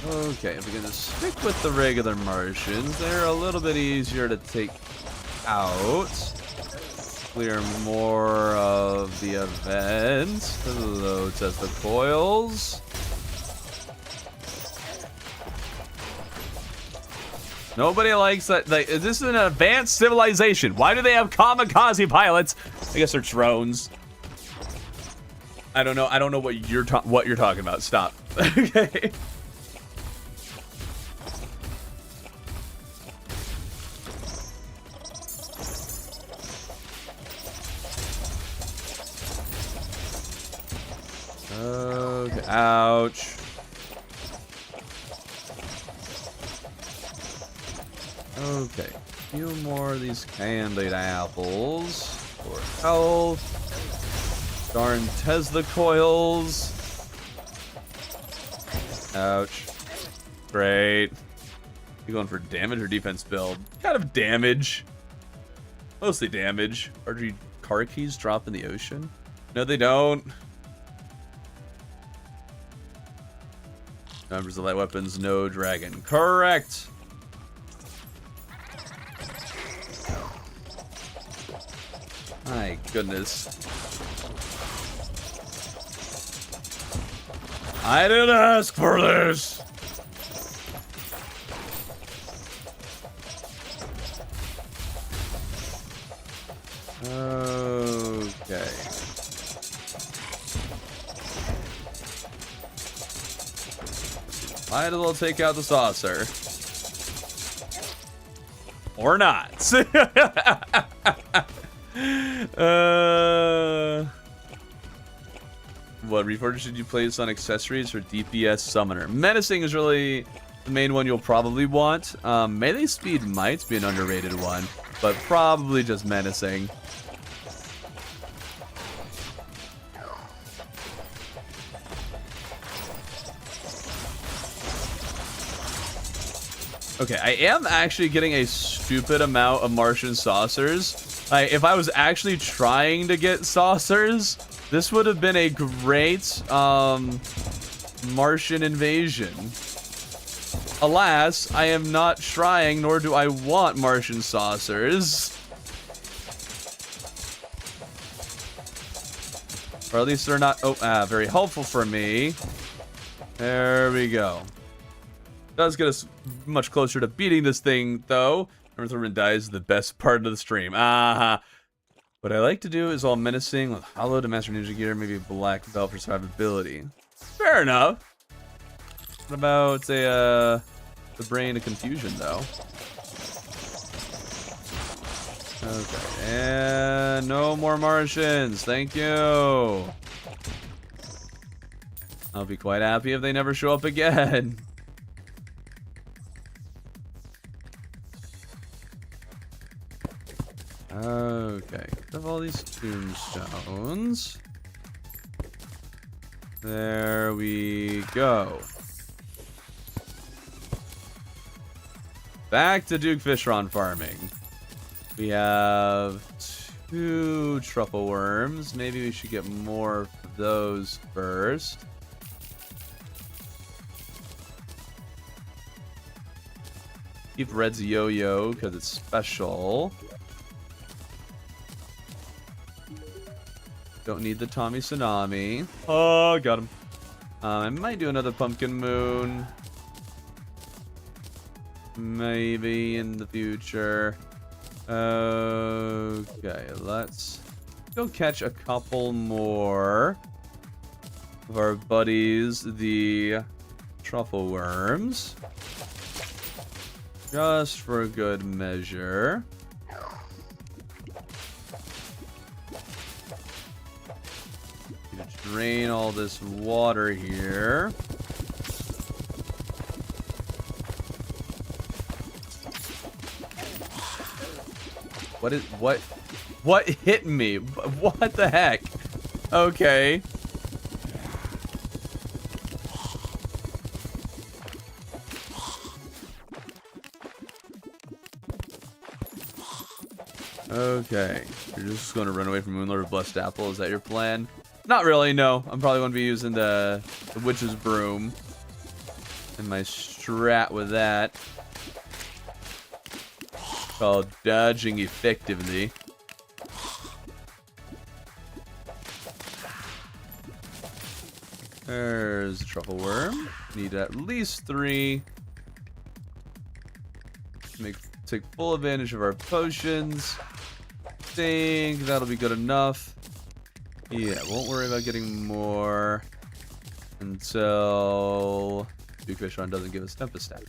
Okay, if we're gonna stick with the regular Martians, they're a little bit easier to take out. Clear more of the event. Hello, Tesla Coils. Nobody likes that. Like, this is an advanced civilization. Why do they have kamikaze pilots? I guess they're drones. I don't know. I don't know what you're talking about. Stop. Okay. Okay, ouch. Okay, a few more of these candied apples for health. Darn Tesla coils. Ouch. Great. You going for damage or defense build? Kind of damage. Mostly damage. RG car keys drop in the ocean? No, they don't. Members of light weapons, no dragon. Correct. My goodness. I didn't ask for this. Okay. Might as well take out the saucer. Or not. What reforger should you place on accessories for DPS Summoner? Menacing is really the main one you'll probably want. Melee speed might be an underrated one, but probably just menacing. Okay, I am actually getting a stupid amount of Martian saucers. If I was actually trying to get saucers, this would have been a great Martian invasion. Alas, I am not trying, nor do I want Martian saucers. Or at least they're not very helpful for me. There we go. Does get us much closer to beating this thing, though. Earthworm dies the best part of the stream. What I like to do is all menacing with hollow to master ninja gear, maybe black belt for survivability. Fair enough. What about the brain of confusion, though? Okay, and no more Martians. Thank you. I'll be quite happy if they never show up again. Okay, of all these tombstones. There we go. Back to Duke Fishron farming. We have 2 truffle worms. Maybe we should get more of those first. Keep Red's yo-yo because it's special. Don't need the Tommy Tsunami. Oh, got him. I might do another Pumpkin Moon. Maybe in the future. Okay, let's go catch a couple more of our buddies, the truffle worms. Just for a good measure. drain all this water here. What hit me? What the heck? Okay. Okay. You're just going to run away from Moonlord with Blessed Apple. Is that your plan? Not really, no. I'm probably going to be using the Witch's Broom. And my strat with that. Called dodging effectively. There's a truffle worm. Need at least 3. Take full advantage of our potions. Think that'll be good enough. Yeah, won't worry about getting more until Dukefish Run doesn't give us Tempest Stack.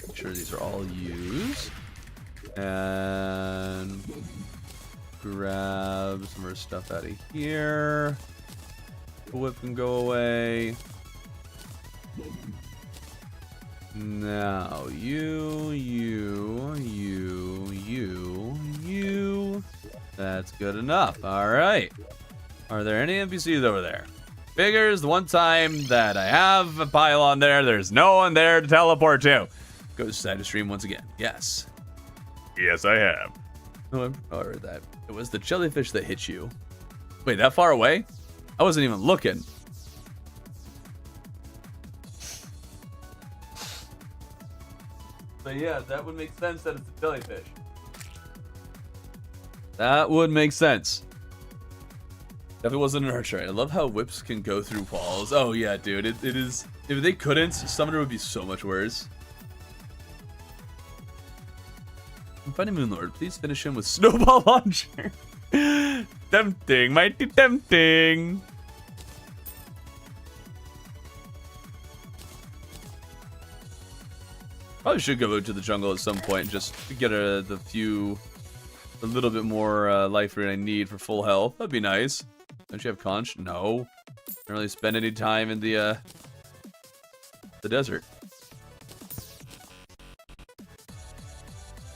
Make sure these are all used. And grab some more stuff out of here. The whip can go away. Now, you. That's good enough. Alright. Are there any NPCs over there? Figures the one time that I have a pylon there, there's no one there to teleport to. Go to side of stream once again. Yes. Yes, I have. Oh, I heard that. It was the jellyfish that hit you. Wait, that far away? I wasn't even looking. But yeah, that would make sense that it's a jellyfish. That would make sense. Definitely wasn't an archer. I love how whips can go through walls. Oh yeah, dude, it is. If they couldn't, Summoner would be so much worse. I'm finding Moonlord. Please finish him with snowball launcher. Tempting, mighty tempting. Probably should go out to the jungle at some point just to get a little bit more life rate I need for full health. That'd be nice. Don't you have conch? No. Don't really spend any time in the desert.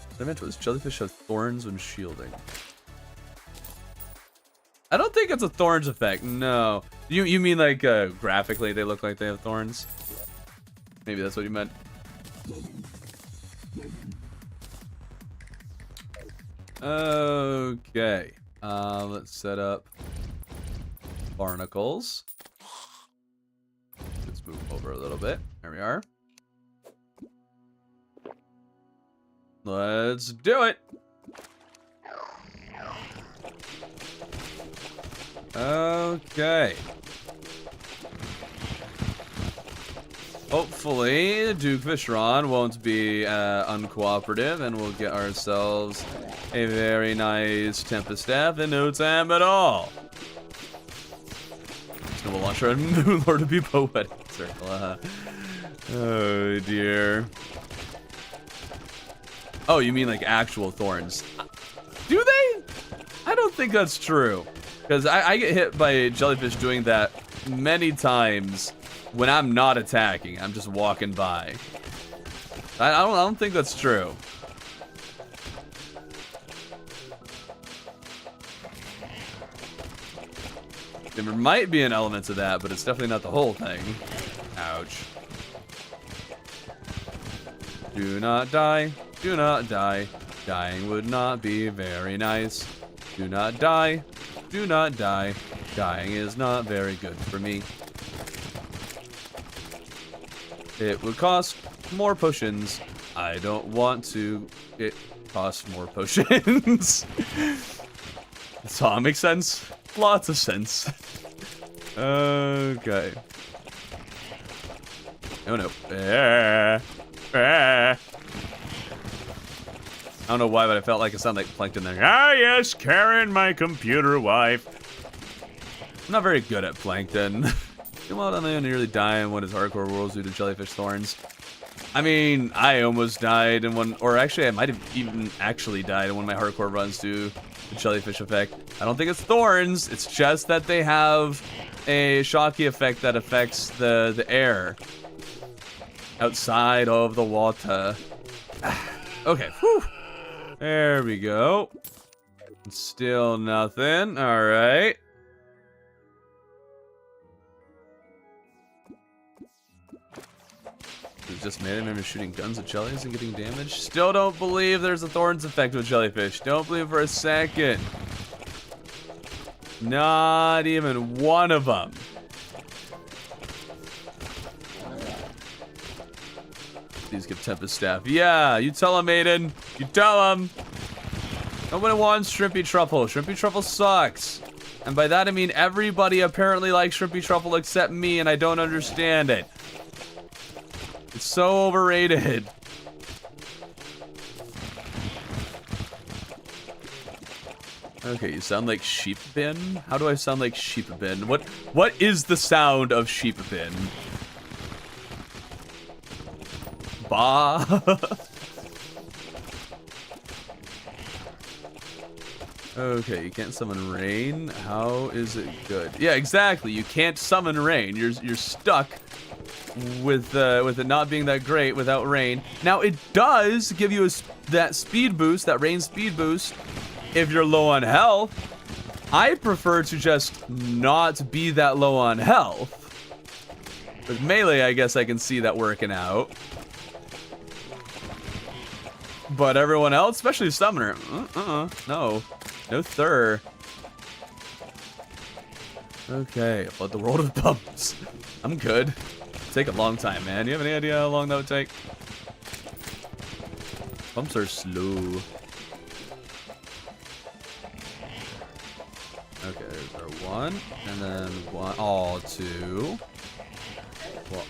What I meant was jellyfish have thorns when shielding. I don't think it's a thorns effect. No. You mean like graphically they look like they have thorns? Maybe that's what you meant. Okay. Let's set up barnacles. Let's move over a little bit. There we are. Let's do it. Okay. Hopefully, Dukefish Ron won't be uncooperative, and we'll get ourselves a very nice Tempest Staff in no time at all. Snowball Launcher and Moonlord to be poetic circle. Oh dear. Oh, you mean like actual thorns? Do they? I don't think that's true. Because I get hit by jellyfish doing that many times when I'm not attacking. I'm just walking by. I don't think that's true. There might be an element to that, but it's definitely not the whole thing. Ouch. Do not die. Do not die. Dying would not be very nice. Do not die. Do not die. Dying is not very good for me. It would cost more potions. I don't want to. It costs more potions. Does that make sense? Lots of sense. Okay. Oh no. I don't know why, but I felt like it sounded like Plankton there. Ah, yes, Karen, my computer wife. I'm not very good at Plankton. Come out on there and nearly dying when his hardcore rolls due to jellyfish thorns. I mean, I almost died in one, or actually I might have even actually died in one of my hardcore runs to the jellyfish effect. I don't think it's thorns, it's just that they have a shocky effect that affects the air outside of the water. Okay, whew. There we go. Still nothing, alright. It's just made him shooting guns at jellies and getting damaged. Still don't believe there's a thorns effect with jellyfish. Don't believe for a second. Not even one of them. Please give Tempest Staff. Yeah, you tell him, Aiden. You tell him. Nobody wants Shrimpy Truffle. Shrimpy Truffle sucks. And by that I mean everybody apparently likes Shrimpy Truffle except me, and I don't understand it. It's so overrated. Okay, you sound like Sheep Bin? How do I sound like Sheep Bin? What is the sound of Sheep Bin? Bah. Okay, you can't summon rain. How is it good? Yeah, exactly. You can't summon rain. You're stuck with it not being that great without rain. Now it does give you that speed boost, that rain speed boost, if you're low on health. I prefer to just not be that low on health. With melee, I guess I can see that working out. But everyone else, especially Summoner, no sir. Okay, but the world of bumps. I'm good. Take a long time, man. You have any idea how long that would take? Bumps are slow. Okay, there's our one, and then one. Oh, two.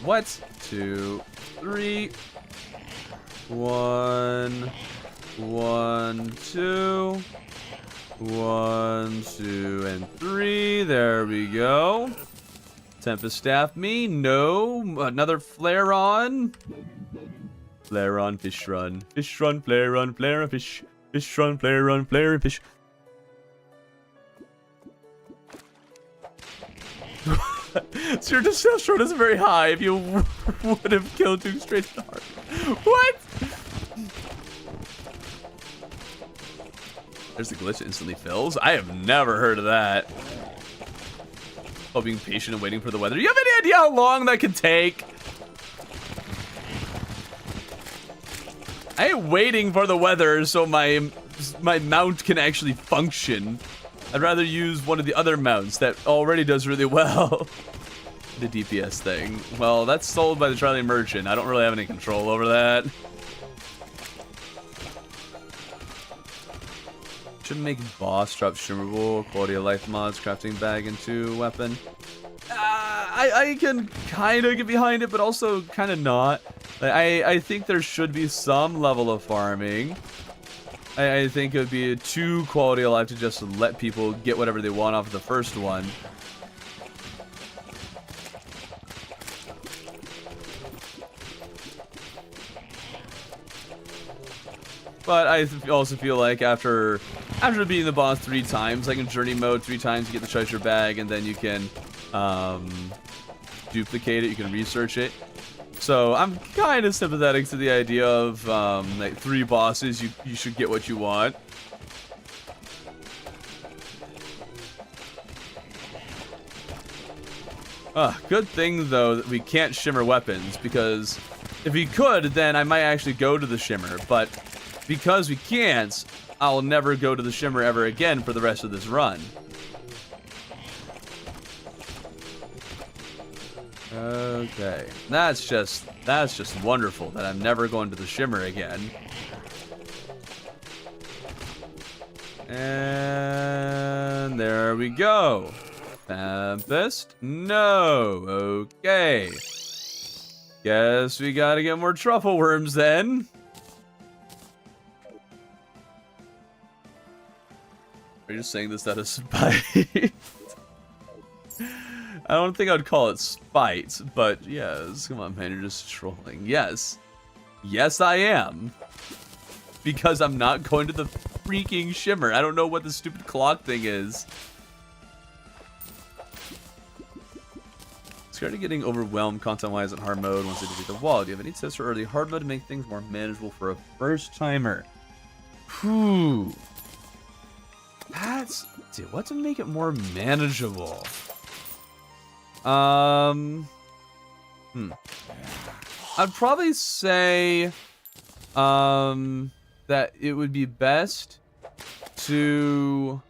What? 2, 3. 1, 1, 2. 1, 2, and 3. There we go. Tempest Staff me. No. Another flare on. Flare on, fish run. Fish run, flare on, flare on, fish. Fish run, flare on, flare on, fish. So your testosterone isn't very high if you would have killed 2 straight to the heart. What? There's a glitch that instantly fills. I have never heard of that. Oh, being patient and waiting for the weather. You have any idea how long that could take? I ain't waiting for the weather so my mount can actually function. I'd rather use one of the other mounts that already does really well. The DPS thing. Well, that's sold by the Charlie Merchant. I don't really have any control over that. Should make boss drop shimmerable, quality of life mods, crafting bag into weapon. I can kind of get behind it, but also kind of not. I think there should be some level of farming. I think it would be too quality of life to just let people get whatever they want off of the first one. But I also feel like after beating the boss 3 times, like in journey mode, 3 times you get the treasure bag, and then you can duplicate it, you can research it. So I'm kind of sympathetic to the idea of like 3 bosses, you should get what you want. Good thing though that we can't shimmer weapons, because if we could, then I might actually go to the shimmer, but because we can't, I'll never go to the shimmer ever again for the rest of this run. Okay, that's just wonderful that I'm never going to the shimmer again. And there we go. Tempest? No. Okay. Guess we gotta get more truffle worms then. Are you just saying this out of spite? I don't think I'd call it spite, but yes. Come on, man, you're just trolling. Yes. Yes, I am. Because I'm not going to the freaking shimmer. I don't know what the stupid clock thing is. Started getting overwhelmed content-wise in hard mode once they defeat the wall. Do you have any tips for early hard mode to make things more manageable for a first-timer? Whew. Dude, what to make it more manageable? I'd probably say that it would be best to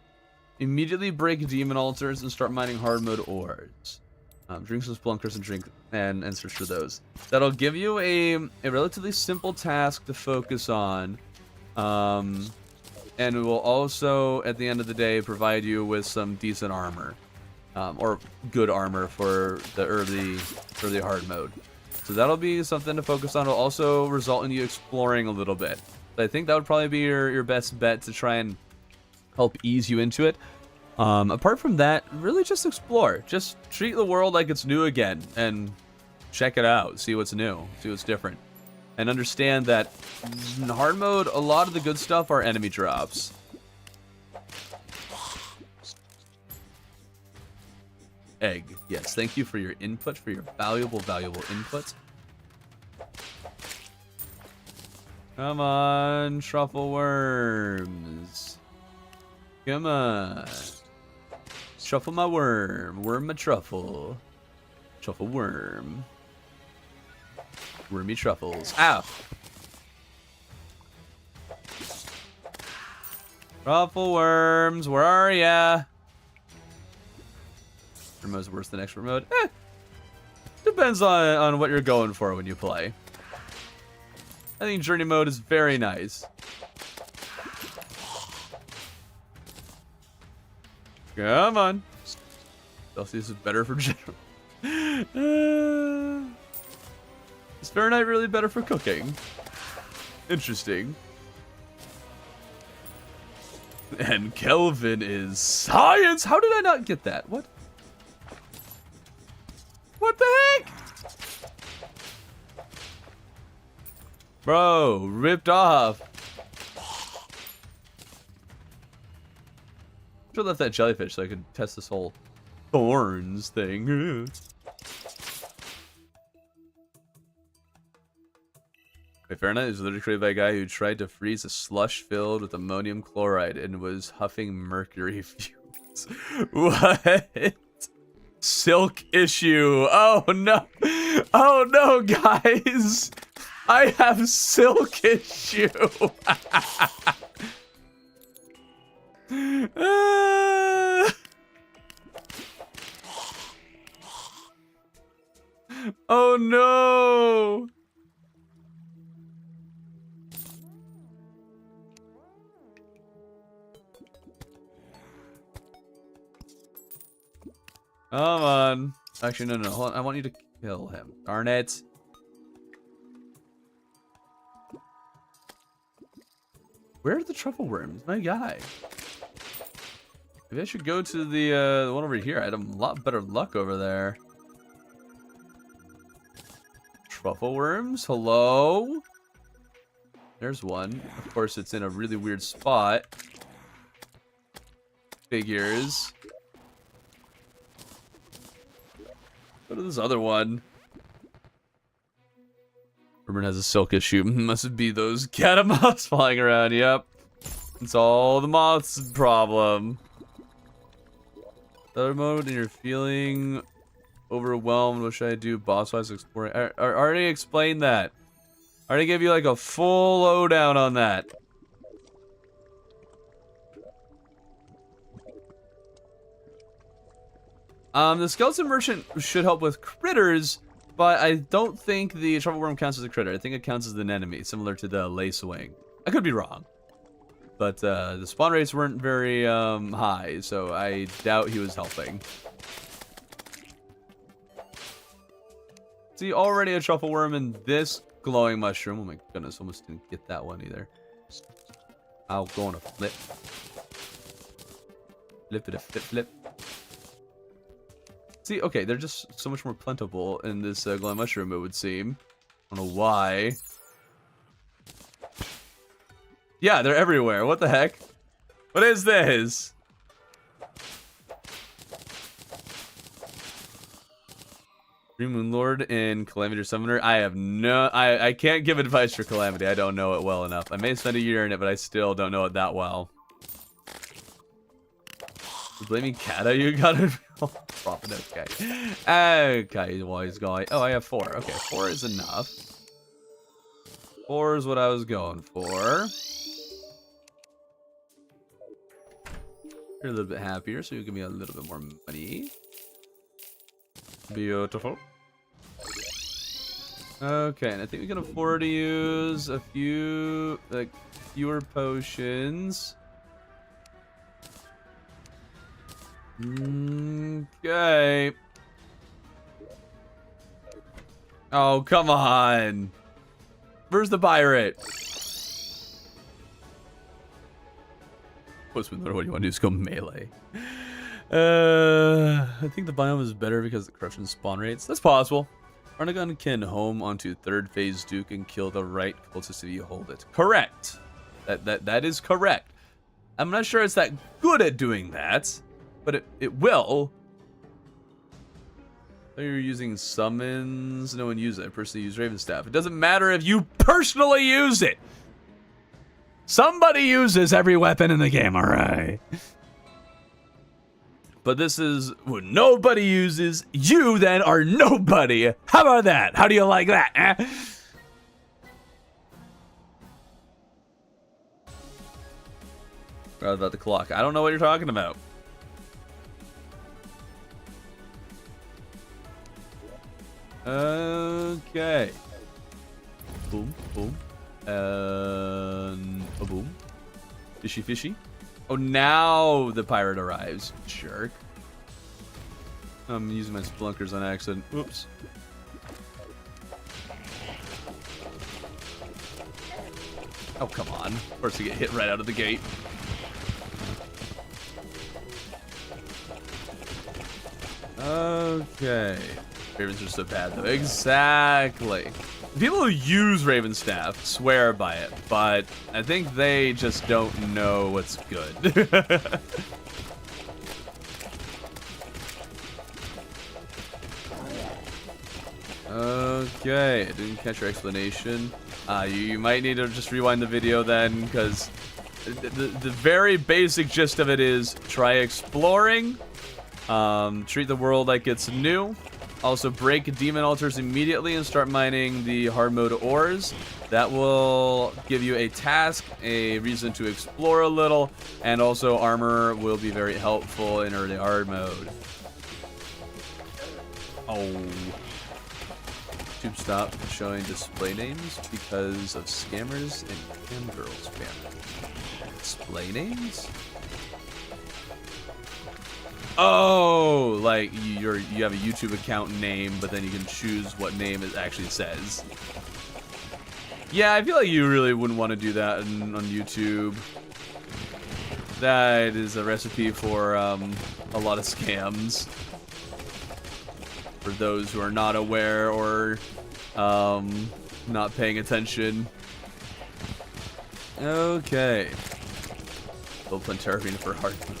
immediately break demon altars and start mining hard mode ores. Drink some splunkers and drink and search for those. That'll give you a relatively simple task to focus on. And it will also, at the end of the day, provide you with some decent armor. Or good armor for the early hard mode. So that'll be something to focus on. It'll also result in you exploring a little bit. So I think that would probably be your best bet to try and help ease you into it. Apart from that, really just explore. Just treat the world like it's new again and check it out. See what's new. See what's different. And understand that in hard mode, a lot of the good stuff are enemy drops. Egg. Yes, thank you for your input, for your valuable input. Come on, truffle worms. Come on. Truffle my worm. Worm my truffle. Truffle worm. Wormy truffles. Ow! Truffle worms, where are ya? Expert mode's worse than expert mode. Depends on what you're going for when you play. I think journey mode is very nice. Come on. Celsius is better for general. Is Fahrenheit really better for cooking? Interesting. And Kelvin is science. How did I not get that? What? What the heck? Bro, ripped off. Should have left that jellyfish so I could test this whole thorns thing. Wait, Fahrenheit is literally created by a guy who tried to freeze a slush filled with ammonium chloride and was huffing mercury fumes. What? Silk issue. Oh no. Oh no, guys. I have silk issue. Oh no. Come on. Actually, no. Hold on. I want you to kill him. Darn it. Where are the truffle worms? My guy. Maybe I should go to the one over here. I had a lot better luck over there. Truffle worms? Hello? There's one. Of course, it's in a really weird spot. Figures. Go to this other one. Ruben has a silk issue. Must be those cat moths flying around. Yep. It's all the moths' problem. The other mode, and you're feeling overwhelmed. What should I do? Boss-wise exploring. I already explained that. I already gave you like a full lowdown on that. The skeleton merchant should help with critters, but I don't think the truffle worm counts as a critter. I think it counts as an enemy, similar to the lacewing. I could be wrong, but the spawn rates weren't very high, so I doubt he was helping. See, already a truffle worm and this glowing mushroom. Oh my goodness, almost didn't get that one either. I'll go on a flip. Flip it a flip flip. See, okay, they're just so much more plentiful in this glowing mushroom, it would seem. I don't know why. Yeah, they're everywhere. What the heck? What is this? Green Moon Lord and Calamity Summoner. I can't give advice for Calamity. I don't know it well enough. I may spend a year in it, but I still don't know it that well. You blaming Kata, you got it. Profit, okay. Okay, wise guy. Oh, I have 4. Okay, 4 is enough. 4 is what I was going for. You're a little bit happier, so you give me a little bit more money. Beautiful. Okay, and I think we can afford to use a few, like, fewer potions. Okay. Oh, come on. Where's the pirate? What do you want to do? Is go melee. I think the biome is better because of the corruption spawn rates. That's possible. Arnagon can home onto 3rd phase Duke and kill the right closest if you hold it. Correct. That is correct. I'm not sure it's that good at doing that, but it will. Oh, you're using summons. No one uses it. I personally use Raven Staff. It doesn't matter if you personally use it. Somebody uses every weapon in the game, alright? But this is what nobody uses. You then are nobody. How about that? How do you like that, eh? Forgot about the clock. I don't know what you're talking about. Okay. Boom, boom. A boom. Fishy, fishy. Oh, now the pirate arrives. Jerk. I'm using my splunkers on accident. Oops. Oh, come on. Of course, you get hit right out of the gate. Okay. Ravens are so bad, though. Exactly. People who use Raven Staff swear by it, but I think they just don't know what's good. Okay, I didn't catch your explanation. You might need to just rewind the video then, because the very basic gist of it is try exploring, treat the world like it's new. Also, break demon altars immediately and start mining the hard mode ores. That will give you a task, a reason to explore a little, and also armor will be very helpful in early hard mode. Oh. YouTube stopped showing display names because of scammers and cam girl spamming. Display names? Oh, like you have a YouTube account name, but then you can choose what name it actually says. Yeah, I feel like you really wouldn't want to do that on YouTube. That is a recipe for a lot of scams. For those who are not aware or not paying attention. Okay. Build Plantera Arena for hard mode.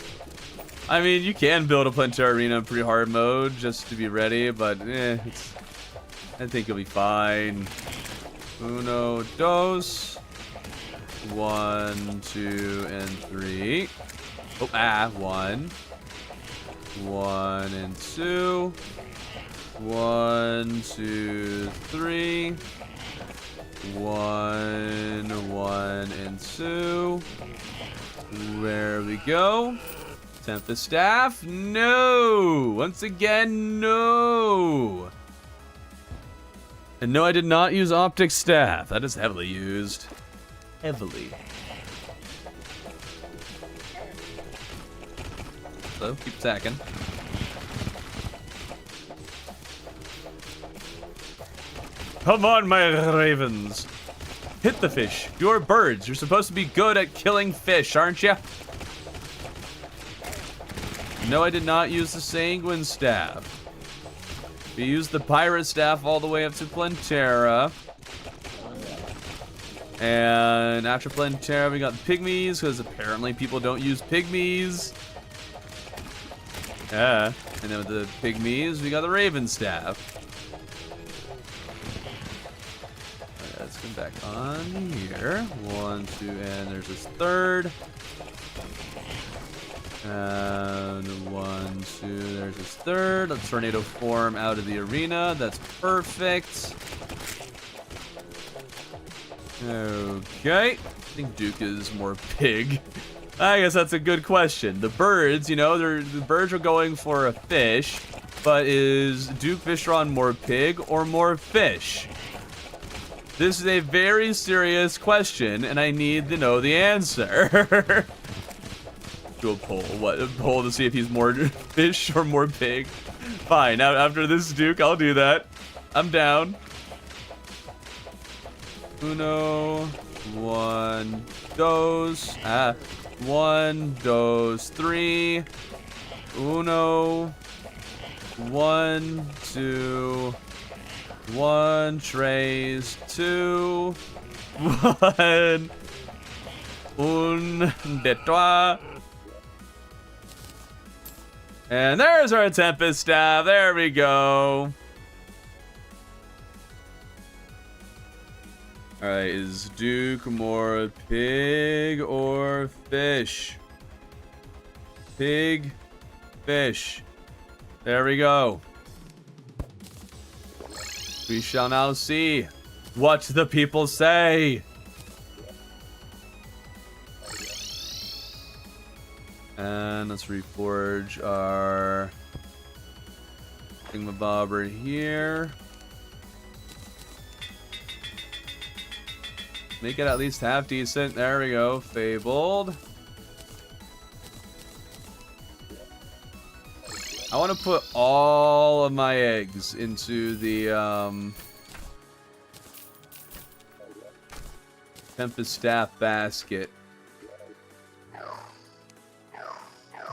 I mean, you can build a Plantera Arena in pretty hard mode just to be ready, but I think you'll be fine. Uno, dos. 1, 2, and 3. Oh, 1. 1 and 2. 1, 2, 3. 1, 1, and 2. There we go. Tempest Staff, no! Once again, no! And no, I did not use Optic Staff. That is heavily used. Heavily. So, keep attacking. Come on, my ravens. Hit the fish. You're birds. You're supposed to be good at killing fish, aren't you? No, I did not use the Sanguine Staff. We used the Pirate Staff all the way up to Plantera. And after playing Terra, we got the pygmies, because apparently people don't use pygmies. Yeah. And then with the pygmies, we got the Raven Staff. Let's come back on here. 1, 2, and there's this third. And 1, 2, there's this third. Let's tornado form out of the arena. That's perfect. Okay. I think Duke is more pig. I guess that's a good question. The birds, you know, the birds are going for a fish, but is Duke Fishron more pig or more fish? This is a very serious question, and I need to know the answer. Do a poll. What? A poll to see if he's more fish or more pig? Fine. Now, after this, Duke, I'll do that. I'm down. Uno, 1, dos. 1, dos, 3. Uno, 1, 2. 1, trays, 2, 1, un, de trois. And there's our Tempest Staff. There we go. Alright, is Duke more pig or fish? Pig, fish. There we go. We shall now see what the people say. And let's reforge our thingamabobber here. Make it at least half decent. There we go. Fabled. I want to put all of my eggs into the Tempest Staff basket.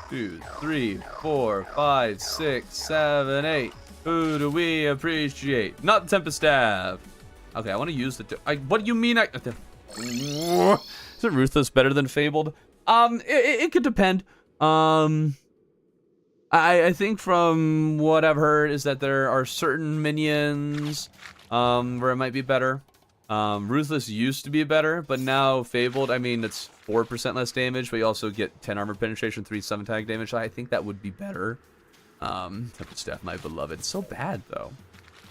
2, 3, 4, 5, 6, 7, 8. Who do we appreciate? Not the Tempest Staff. Okay, I want to use the. What do you mean? Is it Ruthless better than Fabled? It could depend. I think from what I've heard is that there are certain minions where it might be better. Ruthless used to be better, but now Fabled, I mean, it's 4% less damage, but you also get 10 armor penetration, 3 summon tag damage. I think that would be better. Tempest Staff, my beloved. It's so bad, though.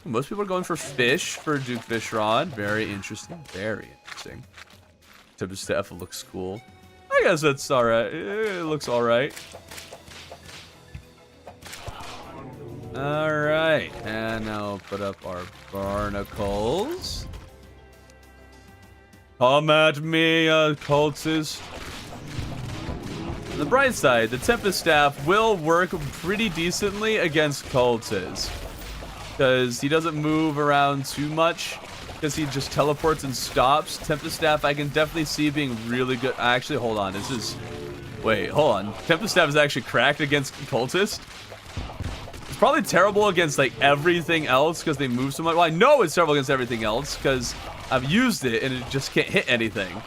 Most people are going for fish for Duke Fishron. Very interesting. Very interesting. Tempest Staff looks cool. I guess that's alright. It looks alright. Alright. And now put up our barnacles. Come at me, cultist. On the bright side, the Tempest Staff will work pretty decently against cultists. Because he doesn't move around too much. Because he just teleports and stops. Tempest Staff I can definitely see being really good. Actually, hold on. This is... Wait, hold on. Tempest Staff is actually cracked against cultists. It's probably terrible against, like, everything else because they move so much. Well, I know it's terrible against everything else because I've used it and it just can't hit anything.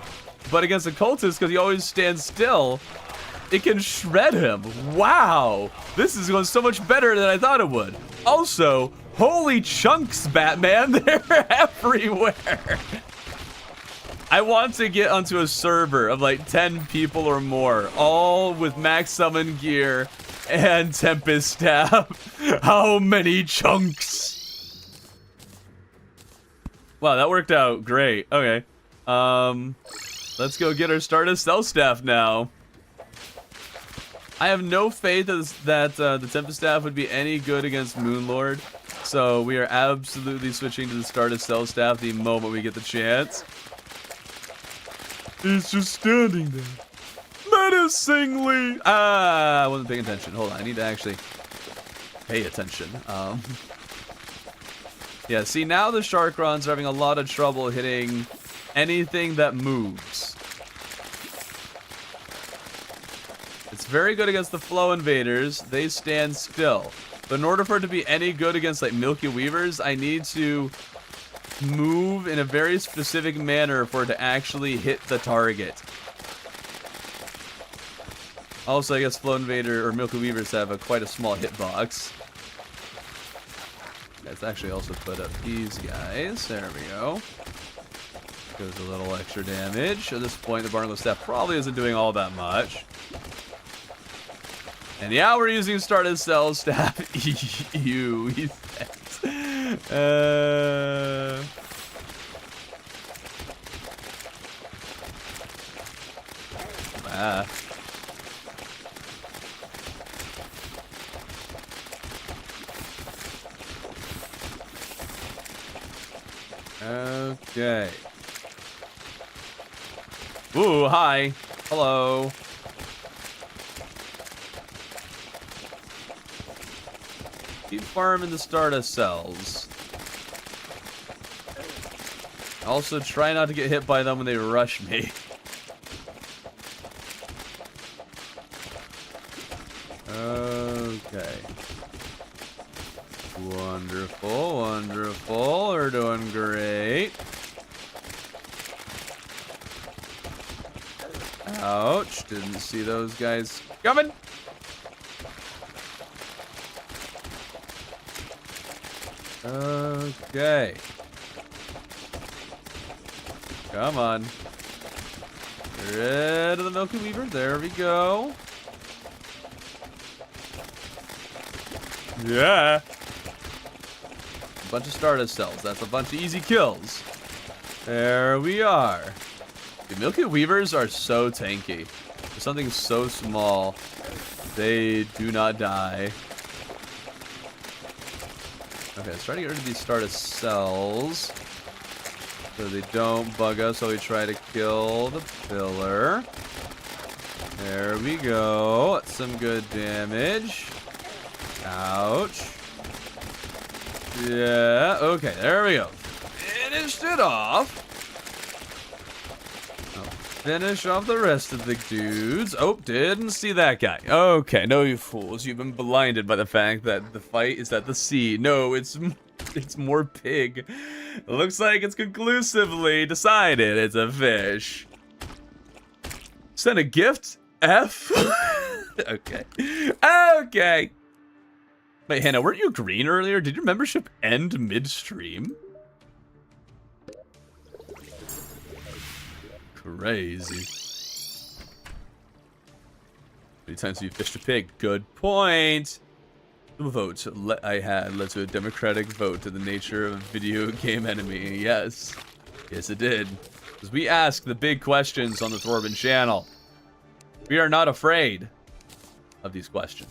But against the cultist, because he always stands still, it can shred him. Wow. This is going so much better than I thought it would. Also, holy chunks, Batman. They're everywhere. I want to get onto a server of like 10 people or more, all with max summon gear and Tempest Staff. How many chunks? Wow, that worked out great. Okay. Let's go get our Stardust Cell Staff now. I have no faith that the Tempest Staff would be any good against Moonlord. So we are absolutely switching to the Stardust Cell Staff the moment we get the chance. He's just standing there. Menacingly. I wasn't paying attention. Hold on, I need to actually pay attention. Yeah, see, now the Sharkrons are having a lot of trouble hitting anything that moves. It's very good against the Flow Invaders. They stand still. But in order for it to be any good against, like, Milky Weavers, I need to move in a very specific manner for it to actually hit the target. Also, I guess Flow Invader or Milky Weavers have quite a small hitbox. Let's actually also put up these guys. There we go. Goes a little extra damage. At this point, the Barnacle Staff probably isn't doing all that much. And yeah, we're using Stardust Cell Staff. Ew, he says. Okay. Ooh, hi. Hello. Keep farming the Stardust cells. Also, try not to get hit by them when they rush me. Okay. Wonderful, wonderful. We're doing great. Ouch. Didn't see those guys coming. Okay. Come on. Get rid of the Milky Weaver. There we go. Yeah. A bunch of Stardust cells. That's a bunch of easy kills. There we are. The Milky Weavers are so tanky. For something so small, they do not die. Okay, let's try to get rid of these Stardust cells so they don't bug us while we try to kill the pillar. There we go. That's some good damage. Ouch. Yeah, okay, there we go. Finished it off. Finish off the rest of the dudes. Oh, didn't see that guy. Okay, no, you fools. You've been blinded by the fact that the fight is at the sea. No, it's more pig. It looks like it's conclusively decided it's a fish. Send a gift? F? Okay. Okay. Wait, Hannah, weren't you green earlier? Did your membership end midstream? Crazy. How many times have you fished a pig? Good point. The vote I had led to a democratic vote to the nature of a video game enemy. Yes. Yes, it did. Because we ask the big questions on the Thorben channel. We are not afraid of these questions.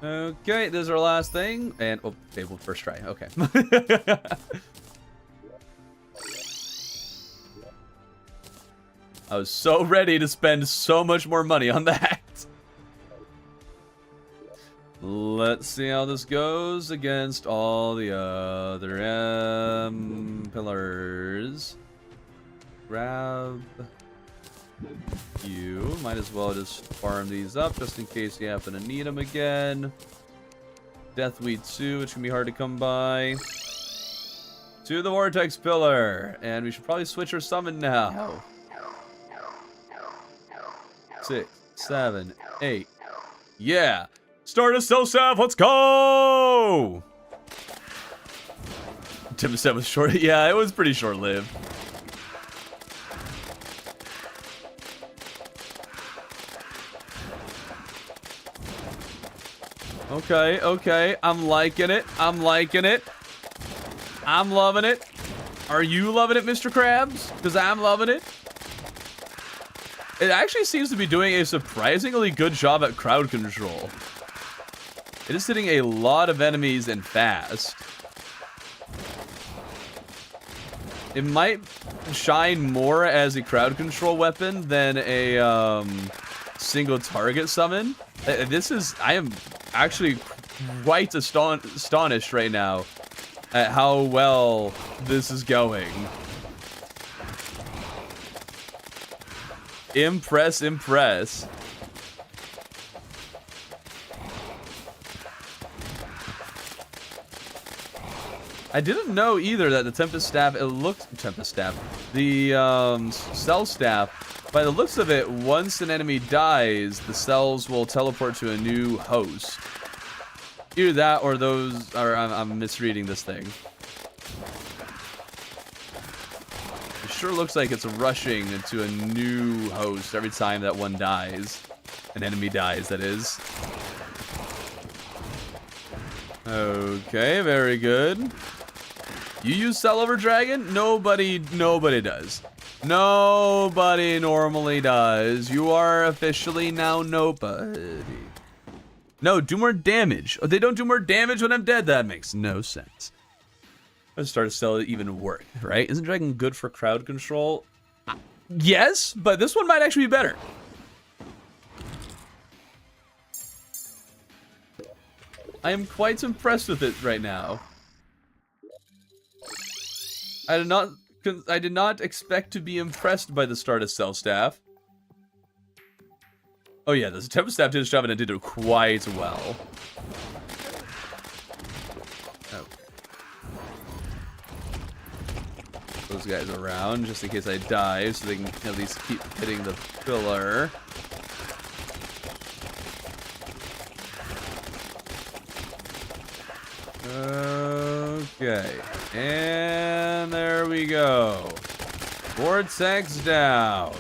Okay, this is our last thing. And, oh, okay, well, first try. Okay. I was so ready to spend so much more money on that. Let's see how this goes against all the other pillars. Grab you. Might as well just farm these up just in case you happen to need them again. Deathweed 2, which can be hard to come by. To the Vortex Pillar. And we should probably switch our summon now. 6, 7, 8. Yeah. Stardust Cell Staff, let's go! Tim set was short. Yeah, it was pretty short-lived. Okay, okay. I'm liking it. I'm liking it. I'm loving it. Are you loving it, Mr. Krabs? Because I'm loving it. It actually seems to be doing a surprisingly good job at crowd control. It is hitting a lot of enemies and fast. It might shine more as a crowd control weapon than a single target summon. I am actually quite astonished right now at how well this is going. Impress, impress. I didn't know either that the Tempest Staff, the Cell Staff, by the looks of it, once an enemy dies, the cells will teleport to a new host. Either that or those, or I'm misreading this thing. It sure looks like it's rushing into a new host every time that one dies. An enemy dies, that is. Okay, very good. You use Cell over Dragon? Nobody does. Nobody normally does. You are officially now nobody. No, do more damage. Oh, they don't do more damage when I'm dead? That makes no sense. Let's start to sell it even work, right? Isn't Dragon good for crowd control? Yes, but this one might actually be better. I am quite impressed with it right now. I did not expect to be impressed by the start of Cell Staff. Oh yeah, the Tempest Staff did its job and it did it quite well. Oh. Those guys around just in case I die, so they can at least keep hitting the pillar. Okay, and there we go. Vortex down.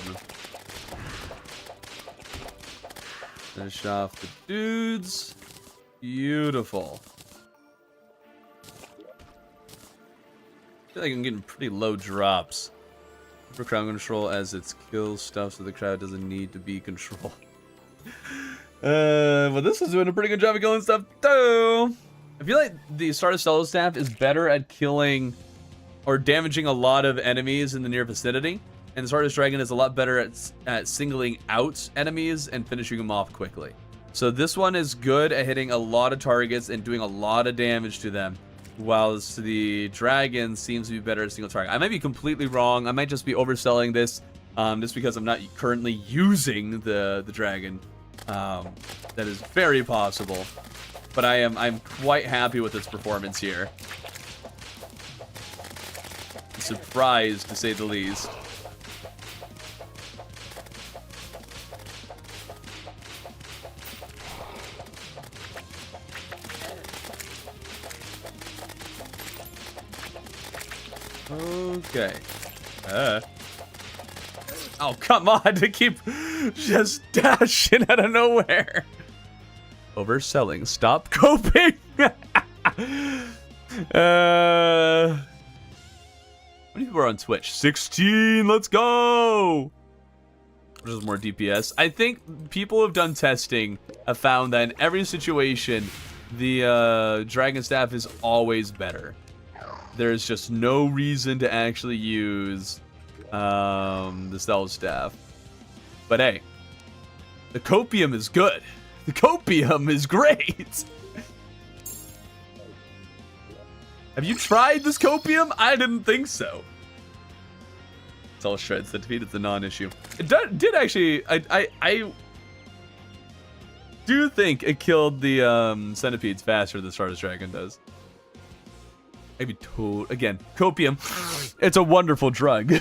Finish off the dudes. Beautiful. I feel like I'm getting pretty low drops for crowd control as it's kill stuff, so the crowd doesn't need to be controlled. But this is doing a pretty good job of killing stuff too. I feel like the Stardust Solo Staff is better at killing or damaging a lot of enemies in the near vicinity, and the Stardust Dragon is a lot better at singling out enemies and finishing them off quickly. So this one is good at hitting a lot of targets and doing a lot of damage to them, whilst the Dragon seems to be better at single target. I might be completely wrong. I might just be overselling this just because I'm not currently using the Dragon. That is very possible. But I'm quite happy with its performance here. Surprised, to say the least. Okay. Oh, come on, to keep just dashing out of nowhere. Overselling. Stop coping. How many people are on Twitch? 16. Let's go. Which is more DPS. I think people who have done testing have found that in every situation, the Dragon Staff is always better. There's just no reason to actually use the Cell Staff. But hey, the Copium is good. The Copium is great. Have you tried this Copium? I didn't think so. It's all shreds. The defeat is a non-issue. It did actually. I do think it killed the centipedes faster than Stardust Dragon does. Maybe again, Copium. It's a wonderful drug.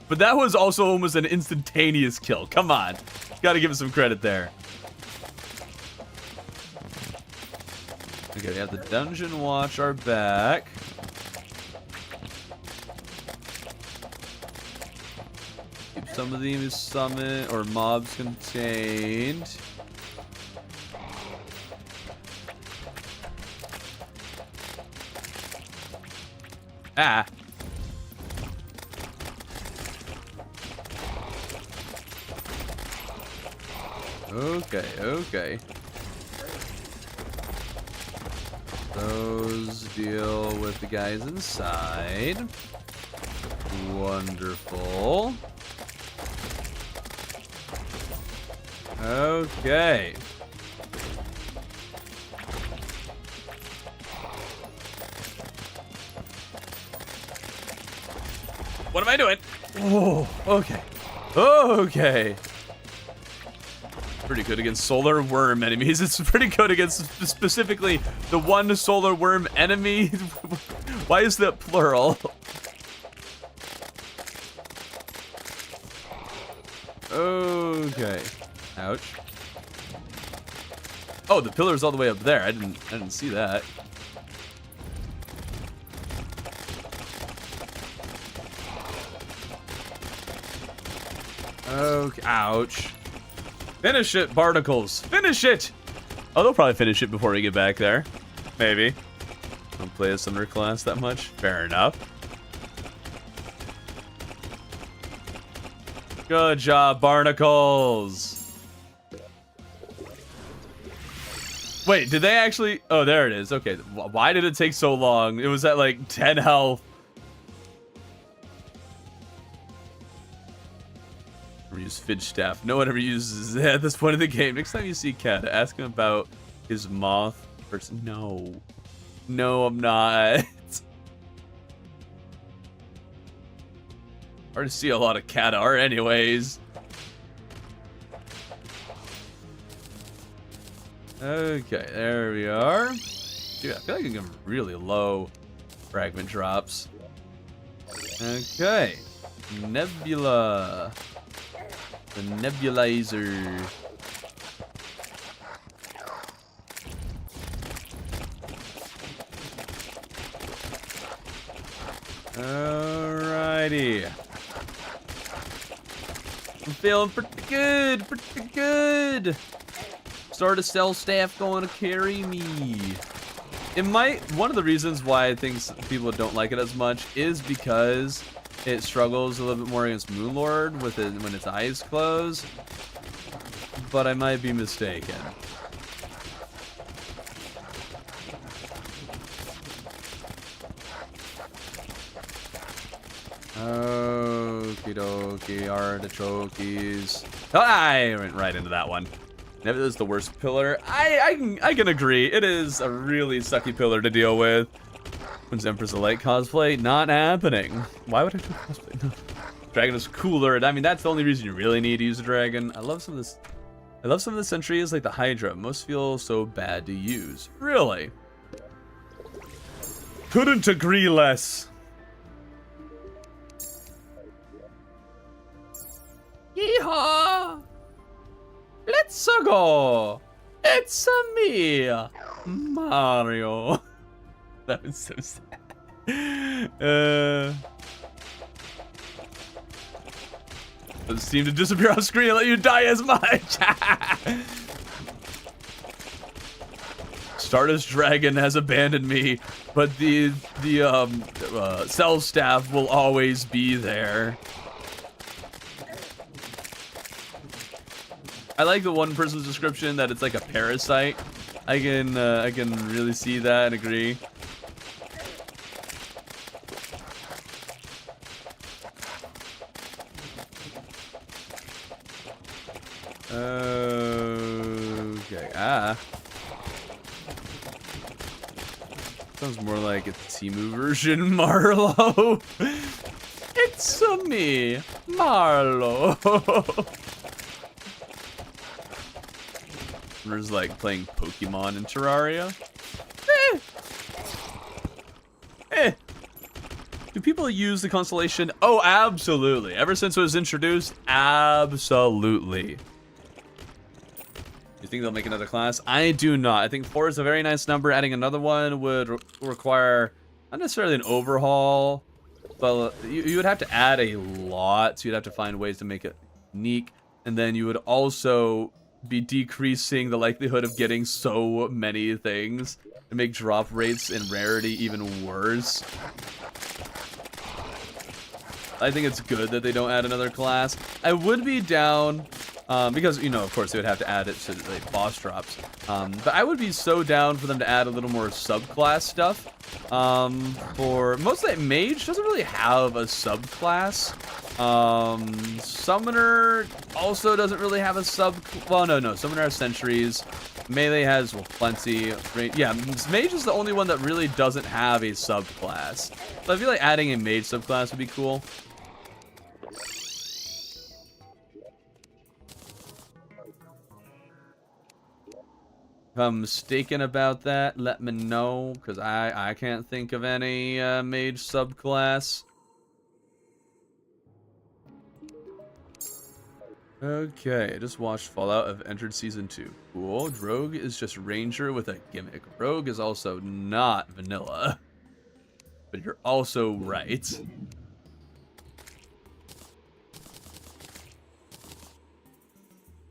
But that was also almost an instantaneous kill. Come on. Gotta give it some credit there. Okay, we have the Dungeon Watch are back. Keep some of these summon or mobs contained. Ah. Okay. Those deal with the guys inside. Wonderful. Okay. What am I doing? Oh, okay. Okay. Pretty good against solar worm enemies. It's pretty good against specifically the one solar worm enemy. Why is that plural? Okay. Ouch. Oh, the pillar's all the way up there. I didn't see that. Okay. Ouch. Finish it, Barnacles. Finish it! Oh, they'll probably finish it before we get back there. Maybe. Don't play a summoner class that much. Fair enough. Good job, Barnacles. Wait, did they actually... Oh, there it is. Okay. Why did it take so long? It was at like 10 health. Use Fidge Staff. No one ever uses it at this point in the game. Next time you see Cat, ask him about his moth person. No. No, I'm not. Hard to see a lot of cat art anyways. Okay, there we are. Dude, I feel like I can get really low fragment drops. Okay. Nebula. The nebulizer. Alrighty. I'm feeling pretty good, pretty good. Start a cell staff going to carry me. It might, one of the reasons why I think people don't like it as much is because it struggles a little bit more against Moonlord with it when its eyes close, but I might be mistaken. Okie dokie, artichokes. Oh, I went right into that one. Never is the worst pillar. I can agree. It is a really sucky pillar to deal with. When's Empress of Light cosplay? Not happening. Why would I do cosplay? No. Dragon is cooler. I mean, that's the only reason you really need to use a dragon. I love some of this. I love some of the sentries like the Hydra. Most feel so bad to use. Really? Couldn't agree less. Yeehaw! Let's go! It's me, Mario. That was so sad. Doesn't seem to disappear off screen and let you die as much. Stardust Dragon has abandoned me, but the cell staff will always be there. I like the one person's description that it's like a parasite. I can really see that and agree. Okay. Sounds more like a Temu version, Marlo. It's me, Marlo. There's like playing Pokemon in Terraria. Do people use the constellation? Oh, absolutely. Ever since it was introduced, absolutely. You think they'll make another class? I do not. I think 4 is a very nice number. Adding another one would require not necessarily an overhaul, but you would have to add a lot. So you'd have to find ways to make it unique, and then you would also be decreasing the likelihood of getting so many things and make drop rates and rarity even worse. I think it's good that they don't add another class. I would be down, because, you know, of course, they would have to add it to like boss drops. But I would be so down for them to add a little more subclass stuff. For mostly Mage doesn't really have a subclass. Summoner also doesn't really have a no, Summoner has sentries. Melee has, well, plenty. Yeah, Mage is the only one that really doesn't have a subclass. So I feel like adding a Mage subclass would be cool. If I'm mistaken about that, let me know, because I can't think of any mage subclass. Okay, I just watched Fallout. I've entered Season 2. Cool. Rogue is just Ranger with a gimmick. Rogue is also not vanilla. But you're also right.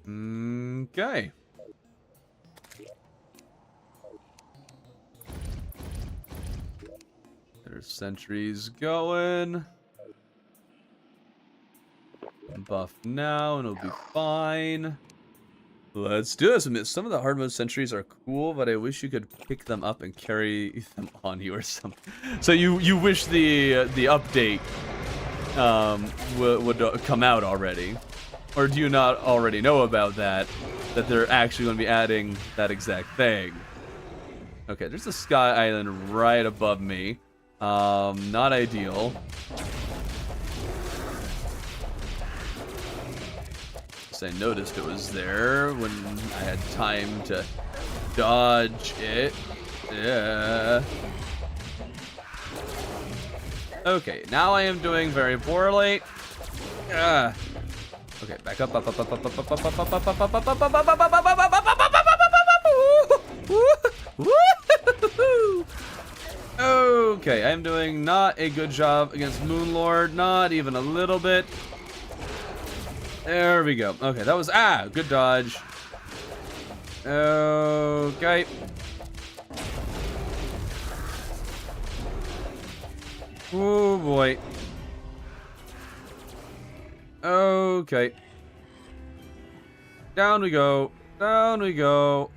Okay. There's sentries going. Buff now and it'll be fine. Let's do this. I mean, some of the hard mode sentries are cool, but I wish you could pick them up and carry them on you or something. So you wish the update would come out already, or do you not already know about that they're actually going to be adding that exact thing? Okay, there's a sky island right above me. Not ideal. I noticed it was there when I had time to dodge it. Yeah. Okay, now I am doing very poorly. Okay, back up. Okay, I'm doing not a good job against Moonlord, not even a little bit. There we go. Okay, that was good dodge. Okay. Oh boy. Okay. Down we go. Down we go.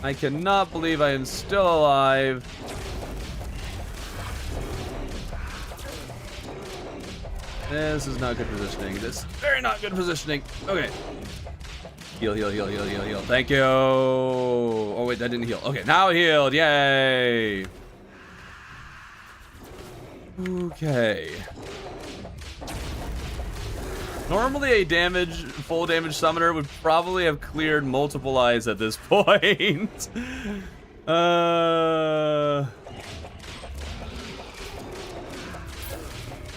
I cannot believe I am still alive. This is not good positioning. This is very not good positioning. Okay. Heal, heal, heal, heal, heal, heal. Thank you. Oh, wait, that didn't heal. Okay, now healed. Yay. Okay. Normally, a full damage summoner would probably have cleared multiple eyes at this point.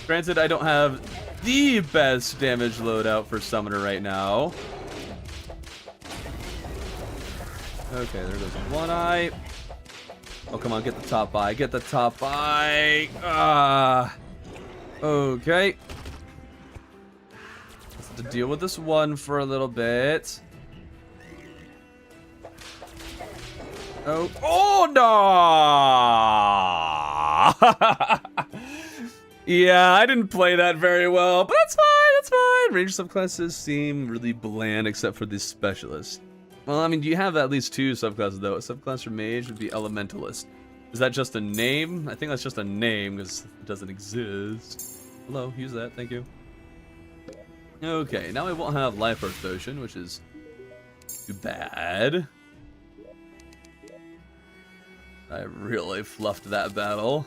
Granted, I don't have the best damage loadout for summoner right now. Okay, there goes one eye. Oh, come on, get the top eye. Get the top eye. Okay. Let's have to deal with this one for a little bit. Oh no! Yeah, I didn't play that very well, but that's fine, that's fine. Ranger subclasses seem really bland except for the specialist. Well, I mean, you have at least 2 subclasses, though. A subclass for mage would be elementalist. Is that just a name? I think that's just a name, because it doesn't exist. Hello, use that, thank you. Okay, now I won't have Life Earth Potion, which is too bad. I really fluffed that battle.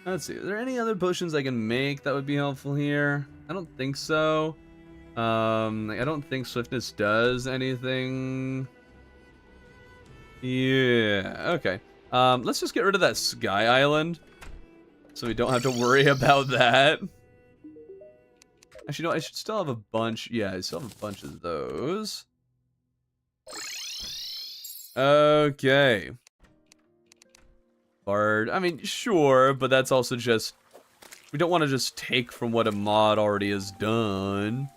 Let's see, are there any other potions I can make that would be helpful here? I don't think so. I don't think Swiftness does anything. Yeah, okay. Let's just get rid of that Sky Island, so we don't have to worry about that. Actually, no, I should still have a bunch. Yeah, I still have a bunch of those. Okay. Bard, I mean, sure, but that's also just... We don't want to just take from what a mod already has done.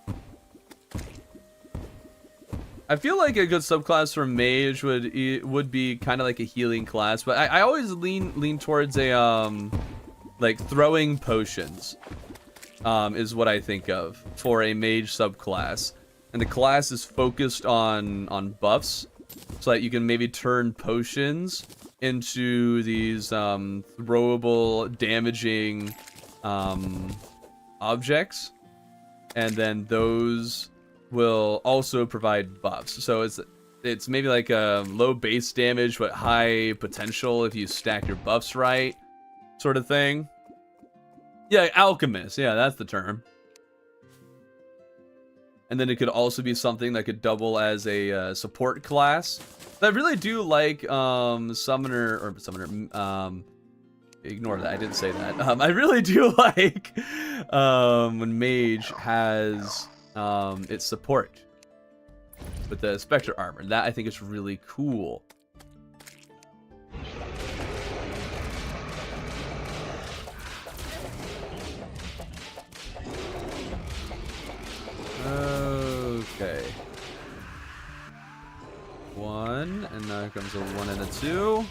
I feel like a good subclass for mage would be kind of like a healing class, but I always lean towards a like throwing potions is what I think of for a mage subclass, and the class is focused on buffs, so that you can maybe turn potions into these throwable, damaging objects, and then those will also provide buffs. So it's maybe like a low base damage but high potential if you stack your buffs right, sort of thing. Yeah, alchemist. Yeah, that's the term. And then it could also be something that could double as a support class. I really do like Summoner. Ignore that, I didn't say that. I really do like when Mage has its support with the Spectre armor. That I think is really cool. Okay. 1, and now here comes a 1 and a 2.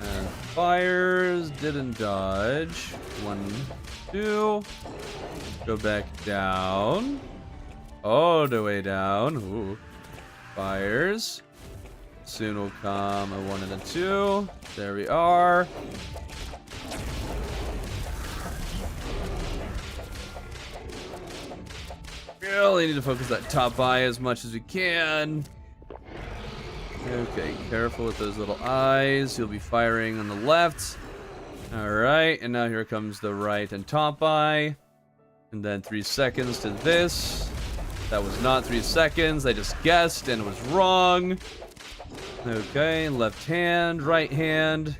And fires, didn't dodge. 1, 2. Go back down. All the way down. Ooh. Fires. Soon will come a 1 and a 2. There we are. Really need to focus that top eye as much as we can. Okay, careful with those little eyes. He'll be firing on the left. Alright, and now here comes the right and top eye. And then 3 seconds to this. That was not 3 seconds. I just guessed and was wrong. Okay, left hand, right hand.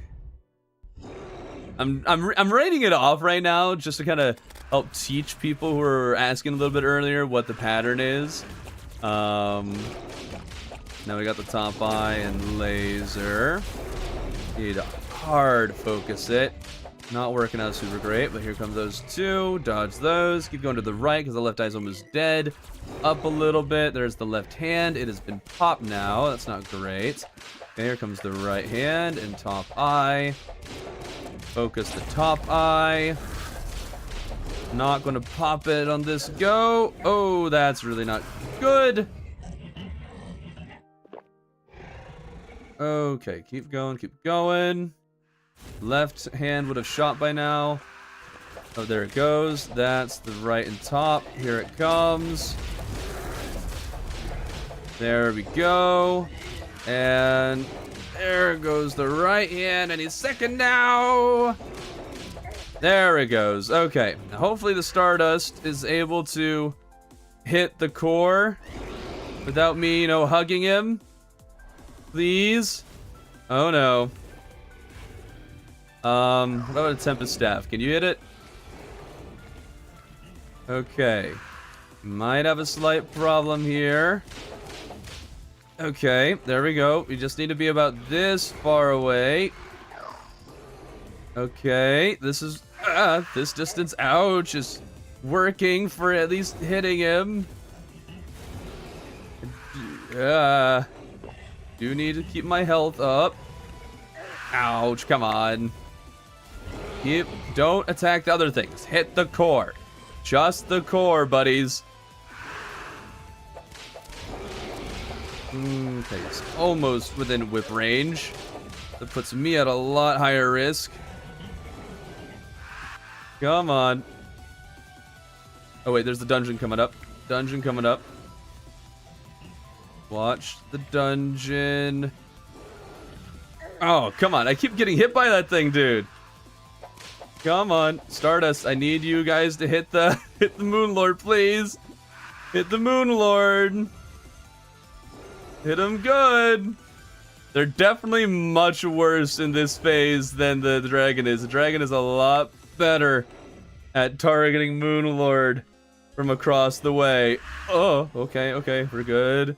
I'm writing it off right now just to kind of help teach people who are asking a little bit earlier what the pattern is. Now we got the top eye and laser. Need to hard focus it. Not working out super great, but here comes those 2. Dodge those. Keep going to the right because the left eye's almost dead. Up a little bit. There's the left hand. It has been popped now. That's not great. Okay, here comes the right hand and top eye. Focus the top eye. Not going to pop it on this go. Oh, that's really not good. Okay, keep going, keep going. Left hand would have shot by now. Oh, there it goes. That's the right and top. Here it comes. There we go. And there goes the right hand, and he's second now. There it goes. Okay, now hopefully the Stardust is able to hit the core without me, hugging him. Please. Oh no. What about a Tempest Staff? Can you hit it? Okay. Might have a slight problem here. Okay, there we go. We just need to be about this far away. Okay, this is this distance, ouch, is working for at least hitting him. Do need to keep my health up. Ouch, come on. Don't attack the other things. Hit the core. Just the core, buddies. Okay, it's almost within whip range. That puts me at a lot higher risk. Come on. Oh wait, there's the dungeon coming up. Dungeon coming up. Watch the dungeon. Oh, come on. I keep getting hit by that thing, dude. Come on. Stardust, I need you guys to hit the Moon Lord, please. Hit the Moon Lord. Hit him good. They're definitely much worse in this phase than the dragon is. The dragon is a lot better at targeting Moon Lord from across the way. Oh, okay. We're good.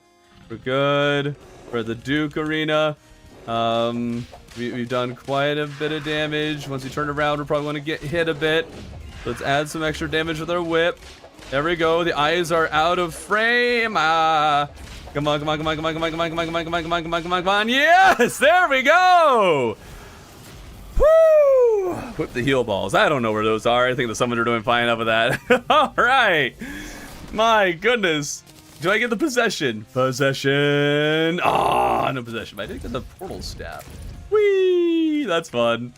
We're good. We're at the Duke Arena. We've done quite a bit of damage. Once we turn around, we're probably going to get hit a bit. Let's add some extra damage with our whip. There we go. The eyes are out of frame. Come on. Yes, there we go. Woo! Whip the heal balls. I don't know where those are. I think the summons are doing fine enough of that. All right. My goodness. Do I get the possession? Possession. Ah, no possession. I did get the portal staff. Whee! That's fun.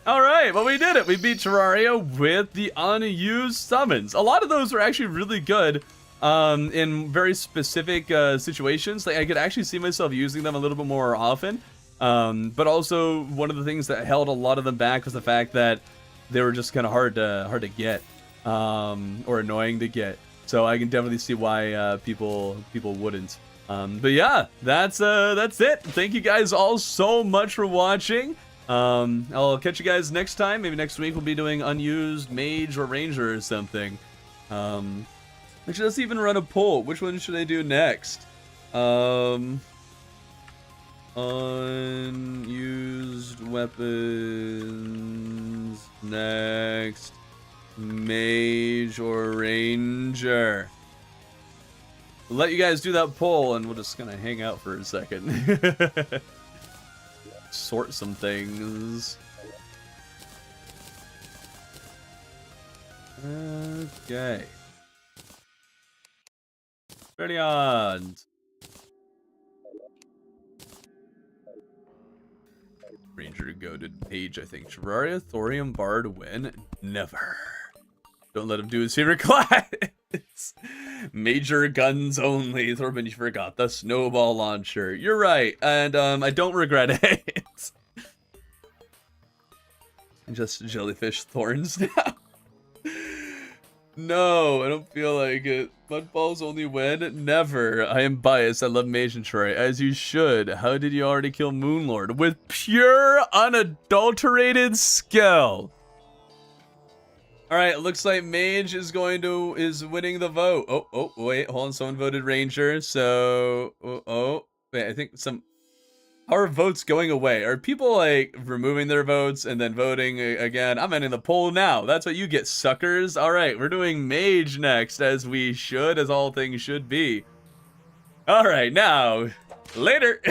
All right, well, we did it. We beat Terraria with the unused summons. A lot of those were actually really good in very specific situations. Like, I could actually see myself using them a little bit more often. But also, one of the things that held a lot of them back was the fact that they were just kind of hard to get, or annoying to get. So I can definitely see why people wouldn't. But yeah, that's it. Thank you guys all so much for watching. I'll catch you guys next time. Maybe next week we'll be doing unused mage or ranger or something. Actually, let's even run a poll. Which one should I do next? Unused weapons next. Mage or ranger? We'll let you guys do that poll, and we'll just kind of hang out for a second. Sort some things. Okay. Ready on. Ranger to go to page, I think. Terraria, Thorium, Bard, win. Never. Don't let him do his favorite class. Major guns only. Thorben, you forgot the snowball launcher. You're right, and I don't regret it. Just jellyfish thorns now. No, I don't feel like it. Mudballs only win? Never. I am biased. I love Mage and Terraria, as you should. How did you already kill Moonlord? With pure, unadulterated skill. Alright, it looks like Mage is winning the vote. Oh, wait, hold on. Someone voted Ranger, so... Wait, I think how are votes going away? Are people, like, removing their votes and then voting again? I'm ending the poll now. That's what you get, suckers. Alright, we're doing Mage next, as we should, as all things should be. Alright, now, later.